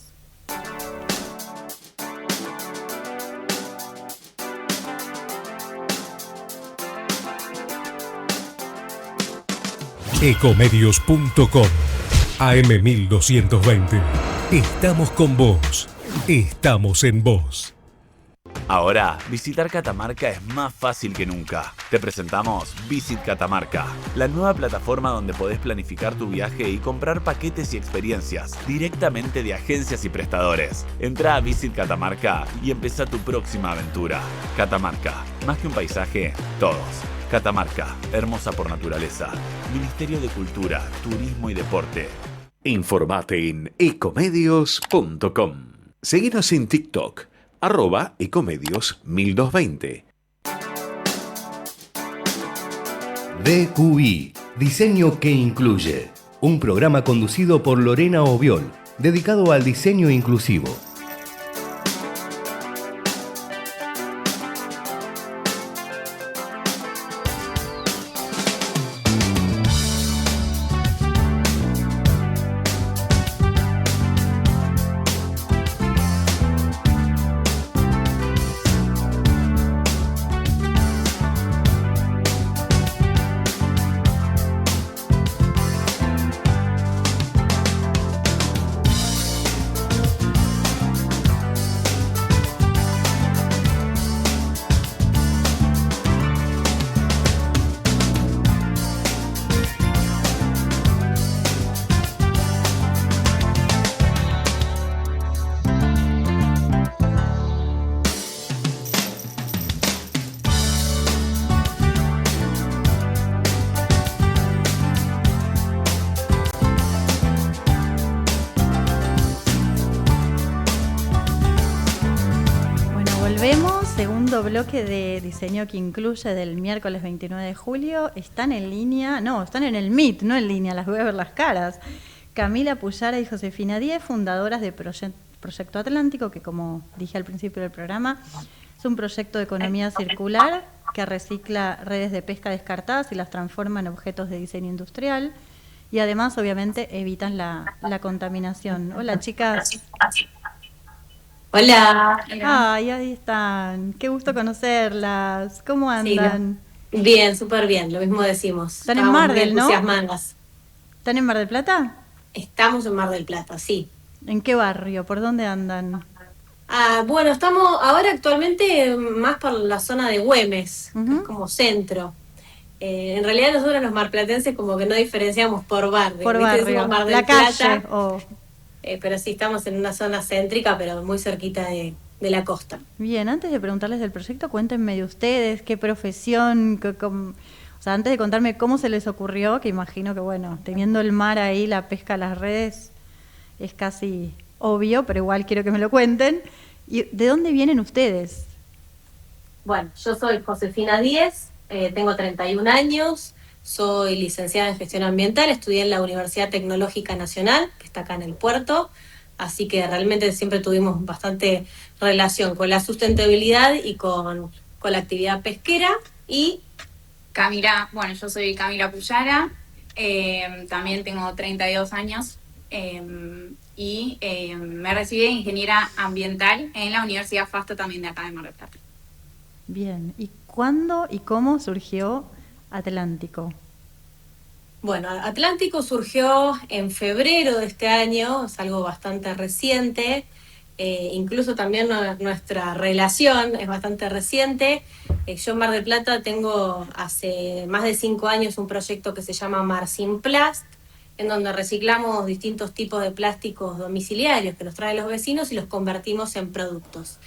Ecomedios.com AM1220. Estamos con vos. Estamos en vos. Ahora, visitar Catamarca es más fácil que nunca. Te presentamos Visit Catamarca, la nueva plataforma donde podés planificar tu viaje y comprar paquetes y experiencias directamente de agencias y prestadores. Entrá a Visit Catamarca y empezá tu próxima aventura. Catamarca, más que un paisaje, todos. Catamarca, hermosa por naturaleza. Ministerio de Cultura, Turismo y Deporte. Informate en ecomedios.com. Seguinos en TikTok, @ecomedios1220. DQI, Diseño que Incluye. Un programa conducido por Lorena Obiol, dedicado al diseño inclusivo. Volvemos, segundo bloque de Diseño que Incluye del miércoles 29 de julio. Están en línea, no, están en el Meet, no en línea, las voy a ver las caras. Camila Pullara y Josefina Díez, fundadoras de Proyecto Atlántico, que como dije al principio del programa, es un proyecto de economía circular que recicla redes de pesca descartadas y las transforma en objetos de diseño industrial. Y además, obviamente, evitan la contaminación. Hola, chicas. Hola. Ay, ahí están. Qué gusto conocerlas. ¿Cómo andan? Sí, bien, súper bien, lo mismo decimos. Están en Mar del, ¿no? Entusiasmadas. ¿Están en Mar del Plata? Estamos en Mar del Plata, sí. ¿En qué barrio? ¿Por dónde andan? Bueno, estamos ahora actualmente más por la zona de Güemes, que es como centro. En realidad nosotros los marplatenses como que no diferenciamos por barrio. Por barrio, Mar del la Plata, calle. Pero sí estamos en una zona céntrica, pero muy cerquita de la costa. Bien, antes de preguntarles del proyecto, cuéntenme de ustedes, qué profesión, o sea, antes de contarme cómo se les ocurrió, que imagino que, bueno, teniendo el mar ahí, la pesca a las redes, es casi obvio, pero igual quiero que me lo cuenten. ¿Y de dónde vienen ustedes? Bueno, yo soy Josefina Díez, tengo 31 años, soy licenciada en Gestión Ambiental, estudié en la Universidad Tecnológica Nacional, que está acá en el puerto, así que realmente siempre tuvimos bastante relación con la sustentabilidad y con la actividad pesquera. Y Camila, bueno, yo soy Camila Pullara, también tengo 32 años y me recibí de ingeniera ambiental en la Universidad FASTA también de acá de Mar del Plata. Bien, ¿y cuándo y cómo surgió Atlántico? Bueno, Atlántico surgió en febrero de este año, es algo bastante reciente, incluso también nuestra relación es bastante reciente. Yo en Mar del Plata tengo hace más de 5 años un proyecto que se llama Mar Sin Plast, en donde reciclamos distintos tipos de plásticos domiciliarios que nos traen los vecinos y los convertimos en productos.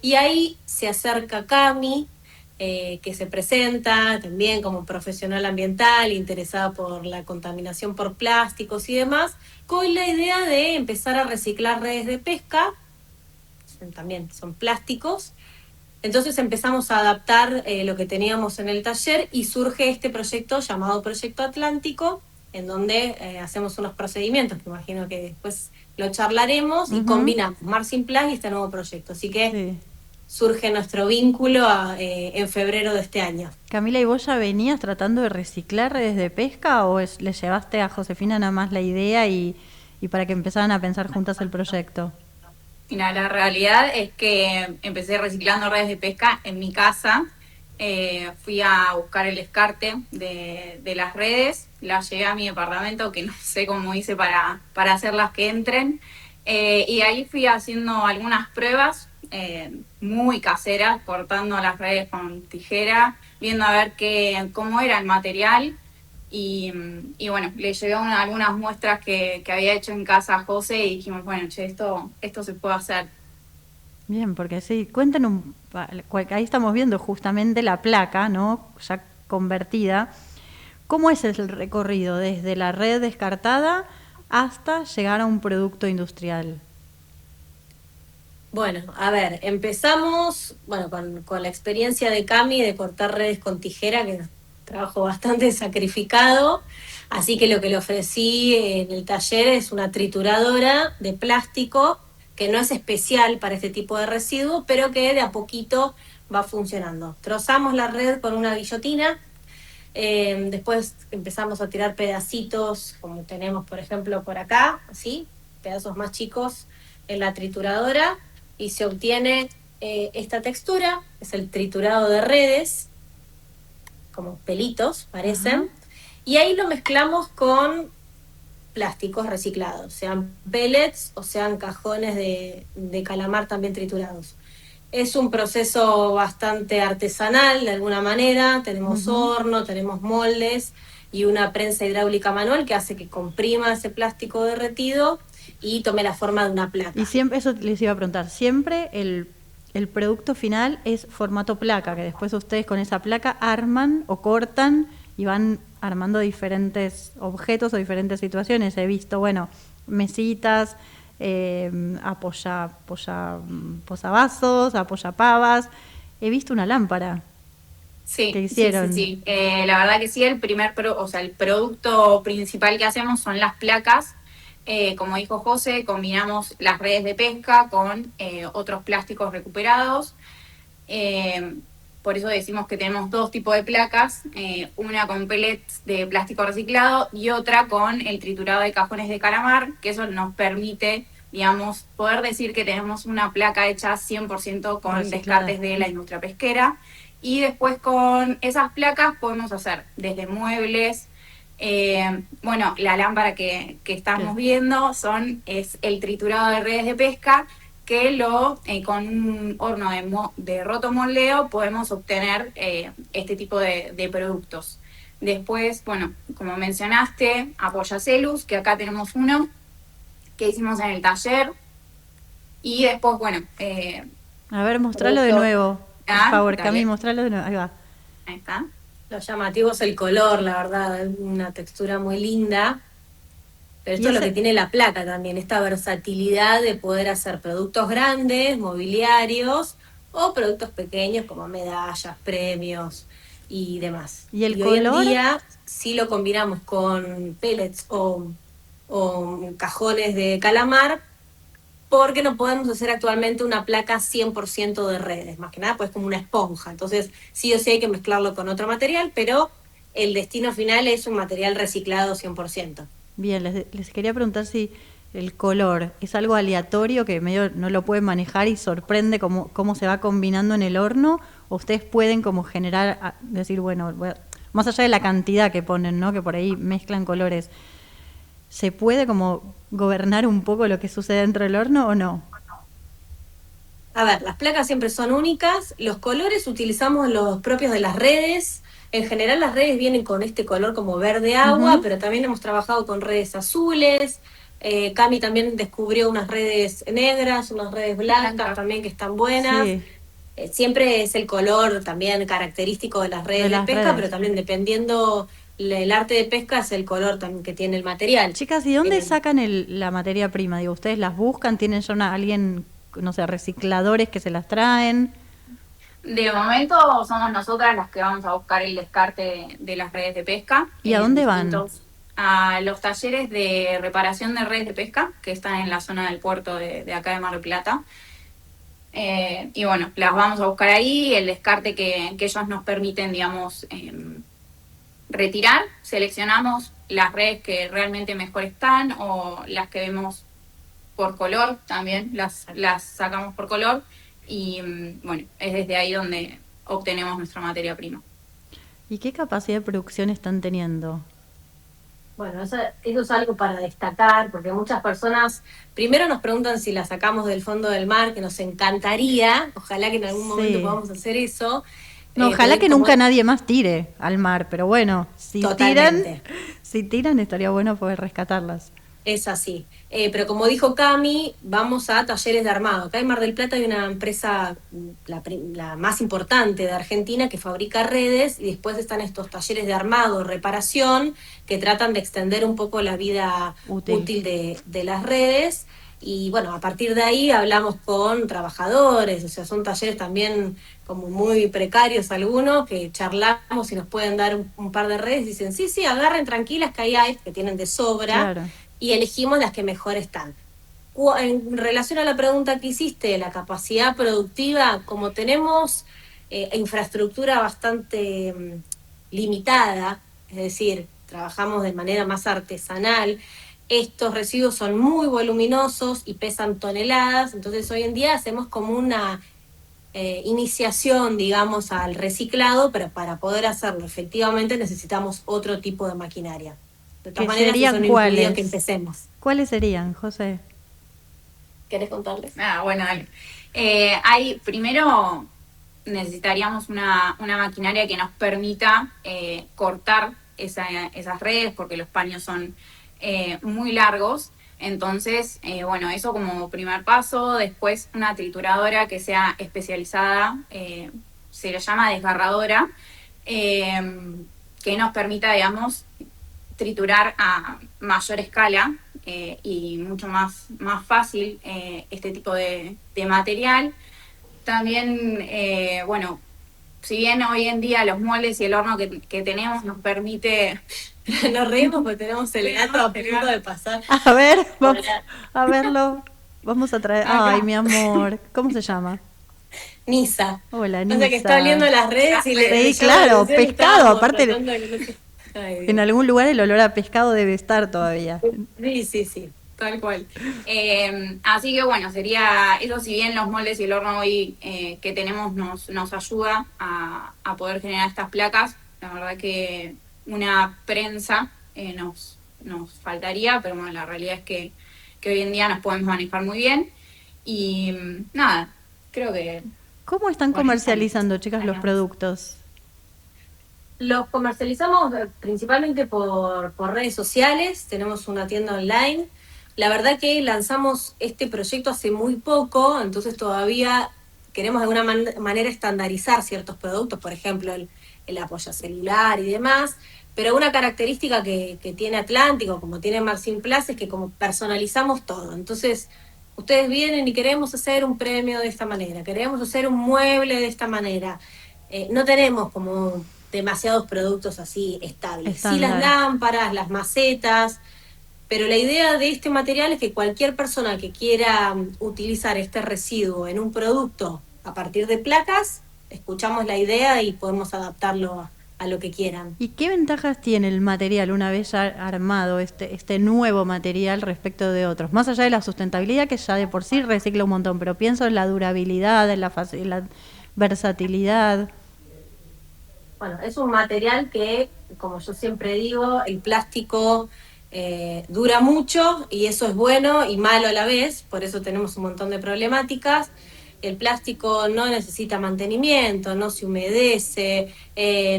Y ahí se acerca Cami, que se presenta también como profesional ambiental, interesada por la contaminación por plásticos y demás, con la idea de empezar a reciclar redes de pesca, también son plásticos. Entonces empezamos a adaptar lo que teníamos en el taller y surge este proyecto llamado Proyecto Atlántico, en donde hacemos unos procedimientos que imagino que después lo charlaremos y combinamos Mar Sin Plast y este nuevo proyecto. Así que surge nuestro vínculo en febrero de este año. Camila, ¿y vos ya venías tratando de reciclar redes de pesca o le llevaste a Josefina nada más la idea y para que empezaran a pensar juntas el proyecto? Mira, la realidad es que empecé reciclando redes de pesca en mi casa. Fui a buscar el descarte de las redes, las llevé a mi departamento, que no sé cómo hice para hacerlas que entren, y ahí fui haciendo algunas pruebas muy caseras, cortando las redes con tijera, viendo a ver cómo era el material. Y bueno, le llevé algunas muestras que había hecho en casa a José y dijimos, bueno, che, esto se puede hacer. Bien, porque sí, ahí estamos viendo justamente la placa, ¿no? Ya convertida. ¿Cómo es el recorrido desde la red descartada hasta llegar a un producto industrial? Bueno, a ver, empezamos con la experiencia de Cami de cortar redes con tijera, que es un trabajo bastante sacrificado, así que lo que le ofrecí en el taller es una trituradora de plástico que no es especial para este tipo de residuo, pero que de a poquito va funcionando. Trozamos la red con una guillotina, después empezamos a tirar pedacitos, como tenemos por ejemplo por acá, así, pedazos más chicos en la trituradora, y se obtiene esta textura, es el triturado de redes, como pelitos parecen, y ahí lo mezclamos con plásticos reciclados, sean pellets o sean cajones de calamar también triturados. Es un proceso bastante artesanal de alguna manera, tenemos horno, tenemos moldes y una prensa hidráulica manual que hace que comprima ese plástico derretido y tome la forma de una placa. Y siempre, eso les iba a preguntar, siempre el producto final es formato placa, que después ustedes con esa placa arman o cortan y van armando diferentes objetos o diferentes situaciones. He visto, mesitas, posavasos, apoyapavas. He visto una lámpara. Sí, que hicieron. sí. La verdad que sí, el producto principal que hacemos son las placas. Como dijo José, combinamos las redes de pesca con otros plásticos recuperados. Por eso decimos que tenemos dos tipos de placas, una con pellets de plástico reciclado y otra con el triturado de cajones de calamar, que eso nos permite, digamos, poder decir que tenemos una placa hecha 100% con descartes de la industria pesquera. Y después con esas placas podemos hacer desde muebles, la lámpara que estamos viendo es el triturado de redes de pesca, que con un horno de rotomoldeo podemos obtener este tipo de productos. Después, como mencionaste, apoyacelus, que acá tenemos uno que hicimos en el taller. Y después, a ver, mostralo de nuevo, por favor, dale. Cami, mostralo de nuevo, ahí va. Ahí está. Lo llamativo es el color, la verdad, es una textura muy linda. Pero esto es lo que tiene la placa también, esta versatilidad de poder hacer productos grandes, mobiliarios, o productos pequeños como medallas, premios y demás. ¿Y el hoy color? en día, si lo combinamos con pellets o cajones de calamar, porque no podemos hacer actualmente una placa 100% de redes, más que nada pues como una esponja. Entonces, sí o sí hay que mezclarlo con otro material, pero el destino final es un material reciclado 100%. Bien, les quería preguntar si el color es algo aleatorio que medio no lo pueden manejar y sorprende cómo se va combinando en el horno, o ustedes pueden como generar, decir, más allá de la cantidad que ponen, ¿no? Que por ahí mezclan colores, ¿se puede como gobernar un poco lo que sucede dentro del horno o no? A ver, las placas siempre son únicas, los colores utilizamos los propios de las redes. En general las redes vienen con este color como verde agua, pero también hemos trabajado con redes azules. Cami también descubrió unas redes negras, unas redes blancas también que están buenas. Sí. Siempre es el color también característico de las redes de pesca, pero también dependiendo el arte de pesca es el color también que tiene el material. Chicas, ¿y dónde sacan la materia prima? Digo, ¿ustedes las buscan? ¿Tienen ya alguien, no sé, recicladores que se las traen? De momento somos nosotras las que vamos a buscar el descarte de las redes de pesca. ¿Y a dónde van? A los talleres de reparación de redes de pesca, que están en la zona del puerto de acá de Mar del Plata. Las vamos a buscar ahí, el descarte que ellos nos permiten, digamos, retirar. Seleccionamos las redes que realmente mejor están o las que vemos por color también, las sacamos por color. Y es desde ahí donde obtenemos nuestra materia prima. ¿Y qué capacidad de producción están teniendo? Bueno, eso es algo para destacar, porque muchas personas primero nos preguntan si la sacamos del fondo del mar, que nos encantaría, ojalá que en algún momento podamos hacer eso. No, ojalá que nunca nadie más tire al mar, pero bueno, si tiran estaría bueno poder rescatarlas. Es así. Pero como dijo Cami, vamos a talleres de armado. Acá en Mar del Plata hay una empresa, la más importante de Argentina, que fabrica redes, y después están estos talleres de armado, reparación, que tratan de extender un poco la vida útil de las redes. Y bueno, a partir de ahí hablamos con trabajadores, o sea, son talleres también como muy precarios algunos, que charlamos y nos pueden dar un par de redes, y dicen, sí, agarren tranquilas que ahí hay, que tienen de sobra. Claro. Y elegimos las que mejor están. En relación a la pregunta que hiciste, la capacidad productiva, como tenemos infraestructura bastante limitada, es decir, trabajamos de manera más artesanal, estos residuos son muy voluminosos y pesan toneladas, entonces hoy en día hacemos como una iniciación, digamos, al reciclado, pero para poder hacerlo efectivamente necesitamos otro tipo de maquinaria. De todas maneras, serían cuáles que empecemos. ¿Cuáles serían, José? ¿Querés contarles? Bueno, dale. Primero necesitaríamos una maquinaria que nos permita cortar esas redes, porque los paños son muy largos. Entonces, eso como primer paso. Después una trituradora que sea especializada, se le llama desgarradora, que nos permita, digamos, triturar a mayor escala y mucho más fácil este tipo de material. También, si bien hoy en día los moldes y el horno que tenemos nos permite... Nos reímos porque tenemos el gato a punto de pasar. A ver, vamos a verlo. Vamos a traer... Ay, mi amor, ¿cómo se llama? Nisa. Hola, Nisa. O sea, que está oliendo las redes y sí, claro, pescado, aparte... En algún lugar el olor a pescado debe estar todavía. Sí, tal cual. Así que sería eso. Si bien los moldes y el horno hoy que tenemos nos ayuda a poder generar estas placas, la verdad que una prensa nos faltaría, pero la realidad es que hoy en día nos podemos manejar muy bien. Y nada, creo que... ¿Cómo están comercializando, chicas, los productos? Los comercializamos principalmente por redes sociales, tenemos una tienda online. La verdad que lanzamos este proyecto hace muy poco, entonces todavía queremos de alguna manera estandarizar ciertos productos, por ejemplo el apoyacelular y demás, pero una característica que tiene Atlántico, como tiene Maxim Plus, es que como personalizamos todo. Entonces ustedes vienen y queremos hacer un premio de esta manera, queremos hacer un mueble de esta manera. No tenemos como... demasiados productos así estables. Sí, las lámparas, las macetas, pero la idea de este material es que cualquier persona que quiera utilizar este residuo en un producto a partir de placas, escuchamos la idea y podemos adaptarlo a lo que quieran. ¿Y qué ventajas tiene el material una vez ya armado, este nuevo material respecto de otros? Más allá de la sustentabilidad, que ya de por sí recicla un montón, pero pienso en la durabilidad, en la versatilidad. Bueno, es un material que, como yo siempre digo, el plástico dura mucho y eso es bueno y malo a la vez, por eso tenemos un montón de problemáticas. El plástico no necesita mantenimiento, no se humedece,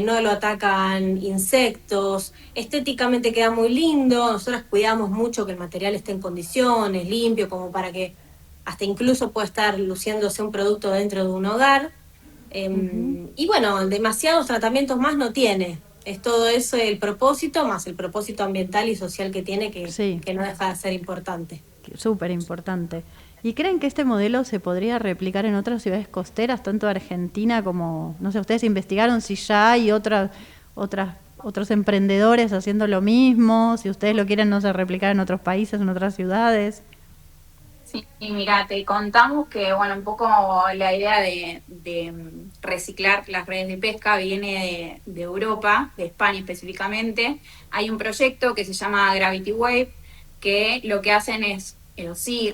no lo atacan insectos, estéticamente queda muy lindo, nosotros cuidamos mucho que el material esté en condiciones, limpio, como para que hasta incluso pueda estar luciéndose un producto dentro de un hogar. Y demasiados tratamientos más no tiene. Es todo eso el propósito, más el propósito ambiental y social que tiene, que no deja de ser importante. Súper importante. ¿Y creen que este modelo se podría replicar en otras ciudades costeras, tanto Argentina como, no sé, ustedes investigaron si ya hay otros emprendedores haciendo lo mismo, si ustedes lo quieren, no sé, replicar en otros países, en otras ciudades? Sí, y mira, te contamos que, un poco la idea de reciclar las redes de pesca viene de Europa, de España específicamente. Hay un proyecto que se llama Gravity Wave, que lo que hacen es,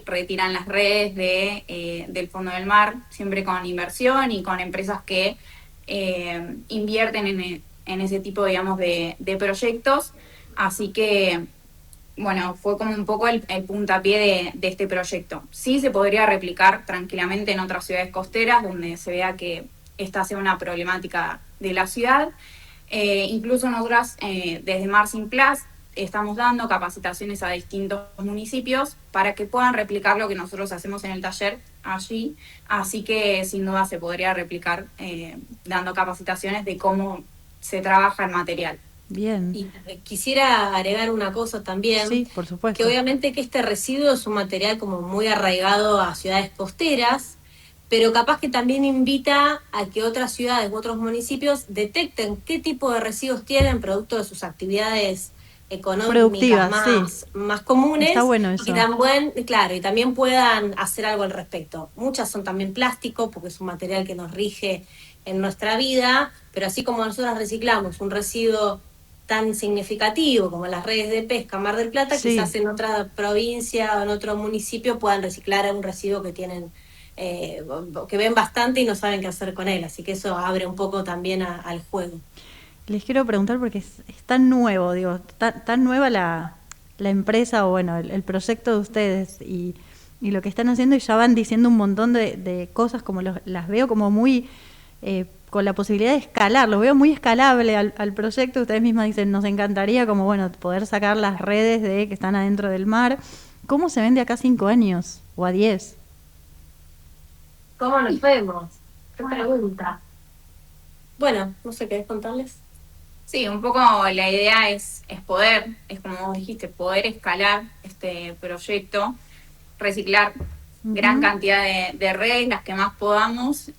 retiran las redes del fondo del mar, siempre con inversión y con empresas que invierten en ese tipo, digamos, de proyectos. Así que, bueno, fue como un poco el puntapié de este proyecto. Sí se podría replicar tranquilamente en otras ciudades costeras donde se vea que esta sea una problemática de la ciudad. Incluso nosotras, desde Marcin Plus, estamos dando capacitaciones a distintos municipios para que puedan replicar lo que nosotros hacemos en el taller allí. Así que sin duda se podría replicar dando capacitaciones de cómo se trabaja el material. Bien. Y quisiera agregar una cosa también. Sí, por supuesto. Que obviamente que este residuo es un material como muy arraigado a ciudades costeras, pero capaz que también invita a que otras ciudades u otros municipios detecten qué tipo de residuos tienen producto de sus actividades económicas más comunes. Está bueno eso. Y también puedan hacer algo al respecto. Muchas son también plástico, porque es un material que nos rige en nuestra vida, pero así como nosotros reciclamos un residuo tan significativo como las redes de pesca Mar del Plata, quizás en otra provincia o en otro municipio puedan reciclar un residuo que tienen, que ven bastante y no saben qué hacer con él, así que eso abre un poco también al juego. Les quiero preguntar porque es tan nuevo, digo, tan nueva la empresa o bueno, el proyecto de ustedes y lo que están haciendo, y ya van diciendo un montón de cosas, como las veo como muy con la posibilidad de escalar, lo veo muy escalable al proyecto. Ustedes mismas dicen, nos encantaría como bueno poder sacar las redes que están adentro del mar. ¿Cómo se ven de acá a 5 años o a 10? ¿Cómo nos vemos? ¿Qué pregunta? Bueno, no sé, ¿querés contarles? Sí, un poco la idea es poder, es como vos dijiste, poder escalar este proyecto, reciclar gran cantidad de redes, las que más podamos.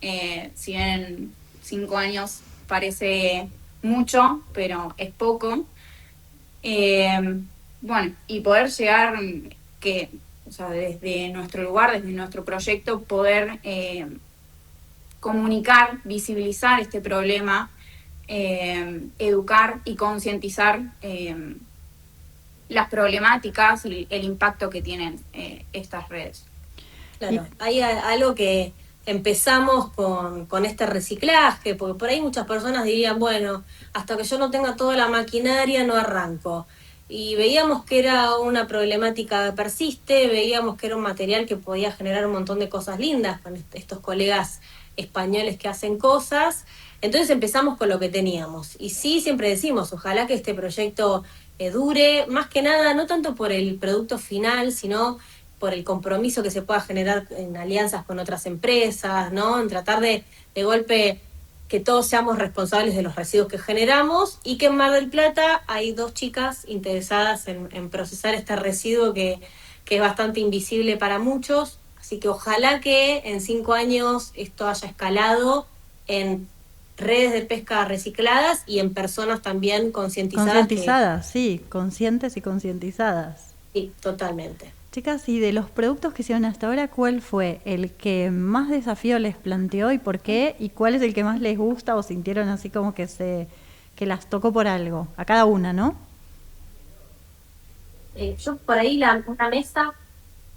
Si bien 5 años parece mucho, pero es poco. Bueno, y poder llegar, desde nuestro lugar, desde nuestro proyecto, poder comunicar, visibilizar este problema, educar y concientizar las problemáticas y el impacto que tienen estas redes. Claro, hay algo que empezamos con este reciclaje, porque por ahí muchas personas dirían, bueno, hasta que yo no tenga toda la maquinaria no arranco. Y veíamos que era una problemática que persiste, veíamos que era un material que podía generar un montón de cosas lindas con estos colegas españoles que hacen cosas. Entonces empezamos con lo que teníamos. Y sí, siempre decimos, ojalá que este proyecto dure, más que nada, no tanto por el producto final, sino por el compromiso que se pueda generar en alianzas con otras empresas, ¿no? En tratar de golpe que todos seamos responsables de los residuos que generamos, y que en Mar del Plata hay 2 chicas interesadas en procesar este residuo que es bastante invisible para muchos. Así que ojalá que en 5 años esto haya escalado en redes de pesca recicladas y en personas también concientizadas. Concientizadas, sí, conscientes y concientizadas. Sí, totalmente. Chicas, y de los productos que hicieron hasta ahora, ¿cuál fue el que más desafío les planteó y por qué? ¿Y cuál es el que más les gusta o sintieron así como que las tocó por algo? A cada una, ¿no? Yo por ahí una mesa,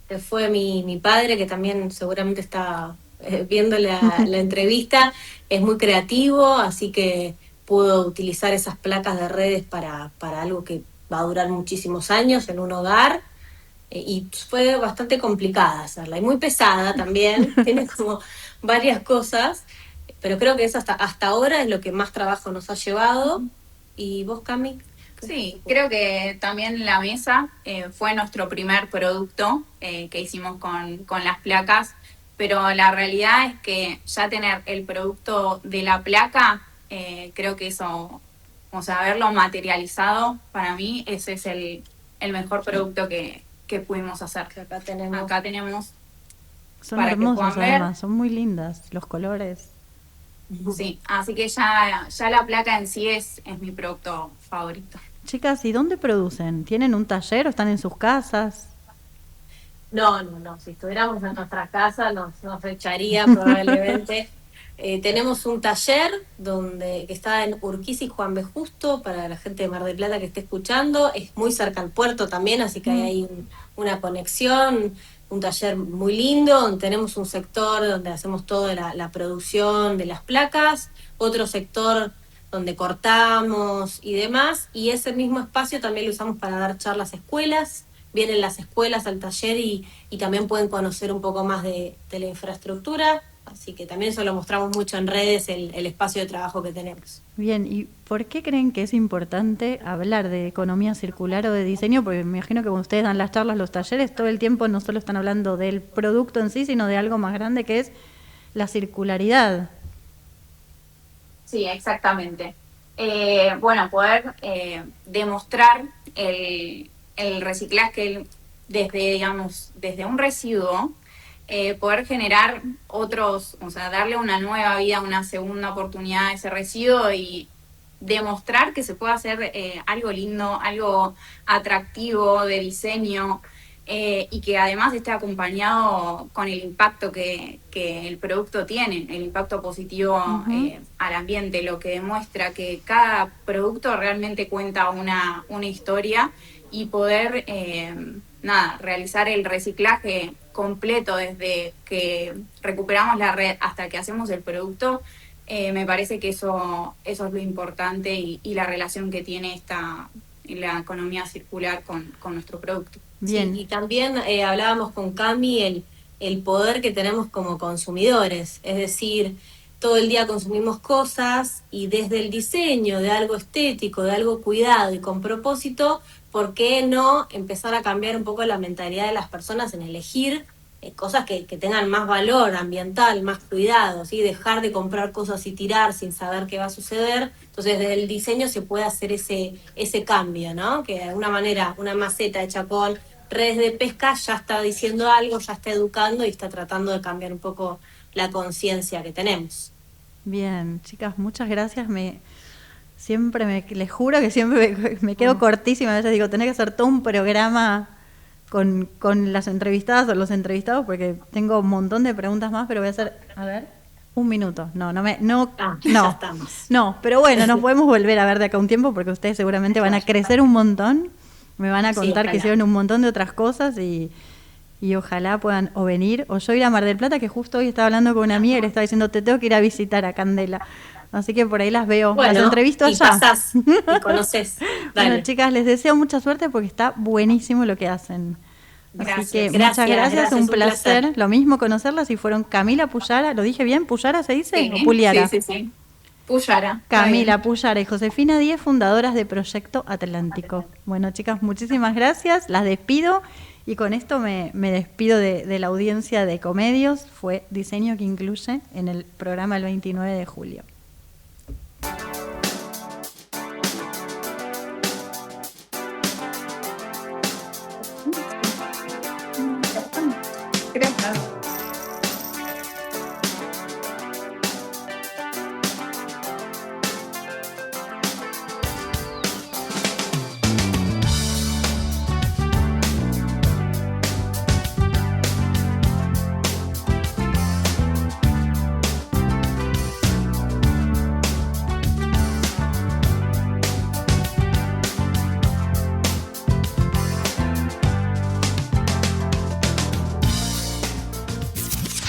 que fue mi padre, que también seguramente está viendo la entrevista, es muy creativo, así que pudo utilizar esas placas de redes para algo que va a durar muchísimos años en un hogar. Y fue bastante complicada hacerla y muy pesada también, tiene como varias cosas, pero creo que eso hasta ahora es lo que más trabajo nos ha llevado. ¿Y vos, Cami? Sí, creo que también la mesa fue nuestro primer producto que hicimos con las placas, pero la realidad es que ya tener el producto de la placa, creo que eso, haberlo materializado, para mí ese es el mejor producto que pudimos hacer. Que acá tenemos son hermosas además, son muy lindas los colores. Sí, así que ya la placa en sí es mi producto favorito. Chicas, ¿y dónde producen? ¿Tienen un taller o están en sus casas? No, si estuviéramos en nuestra casa nos echaría probablemente. Tenemos un taller que está en Urquiza y Juan B. Justo, para la gente de Mar del Plata que esté escuchando. Es muy cerca al puerto también, así que hay ahí una conexión, un taller muy lindo, donde tenemos un sector donde hacemos toda la producción de las placas, otro sector donde cortamos y demás, y ese mismo espacio también lo usamos para dar charlas a escuelas. Vienen las escuelas al taller y también pueden conocer un poco más de la infraestructura, así que también eso lo mostramos mucho en redes, el espacio de trabajo que tenemos. Bien, ¿y por qué creen que es importante hablar de economía circular o de diseño? Porque me imagino que cuando ustedes dan las charlas, los talleres, todo el tiempo no solo están hablando del producto en sí, sino de algo más grande que es la circularidad. Sí, exactamente. Bueno, poder demostrar el reciclaje desde un residuo, poder generar otros, o sea, darle una nueva vida, una segunda oportunidad a ese residuo y demostrar que se puede hacer algo lindo, algo atractivo de diseño, y que además esté acompañado con el impacto que el producto tiene, el impacto positivo al ambiente, lo que demuestra que cada producto realmente cuenta una historia, y poder realizar el reciclaje completo desde que recuperamos la red hasta que hacemos el producto. Me parece que eso es lo importante y la relación que tiene la economía circular con nuestro producto. Bien. Sí, y también hablábamos con Cami el poder que tenemos como consumidores, es decir, todo el día consumimos cosas y desde el diseño de algo estético, de algo cuidado y con propósito, ¿por qué no empezar a cambiar un poco la mentalidad de las personas en elegir cosas que tengan más valor ambiental, más cuidado, ¿sí? Dejar de comprar cosas y tirar sin saber qué va a suceder? Entonces desde el diseño se puede hacer ese cambio, ¿no? Que de alguna manera una maceta hecha con redes de pesca ya está diciendo algo, ya está educando y está tratando de cambiar un poco la conciencia que tenemos. Bien, chicas, muchas gracias. Les juro que siempre me quedo cortísima. A veces digo, tenés que hacer todo un programa con las entrevistadas o los entrevistados, porque tengo un montón de preguntas más, pero voy a hacer, a ver, un minuto. Ya estamos. No, pero bueno, nos podemos volver a ver de acá un tiempo, porque ustedes seguramente van a crecer un montón, me van a contar que hicieron un montón de otras cosas y ojalá puedan o venir, o yo ir a Mar del Plata, que justo hoy estaba hablando con una amiga y le estaba diciendo, te tengo que ir a visitar a Candela. Así que por ahí las veo, las entrevisto allá. Y pasás, y conoces. Bueno, chicas, les deseo mucha suerte porque está buenísimo lo que hacen. Así que muchas gracias, un placer. Lo mismo conocerlas, y fueron Camila Pullara, ¿lo dije bien? ¿Pullara se dice? Sí, ¿O Pulliara? Sí. Pullara. Camila Pullara y Josefina Díez, fundadoras de Proyecto Atlántico. Bueno, chicas, muchísimas gracias. Las despido. Y con esto me despido de la audiencia de Ecomedios. Fue Diseño que Incluye en el programa el 29 de julio.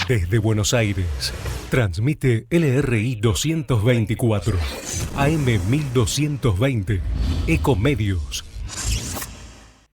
Desde Buenos Aires, transmite LRI 224, AM 1220, Ecomedios,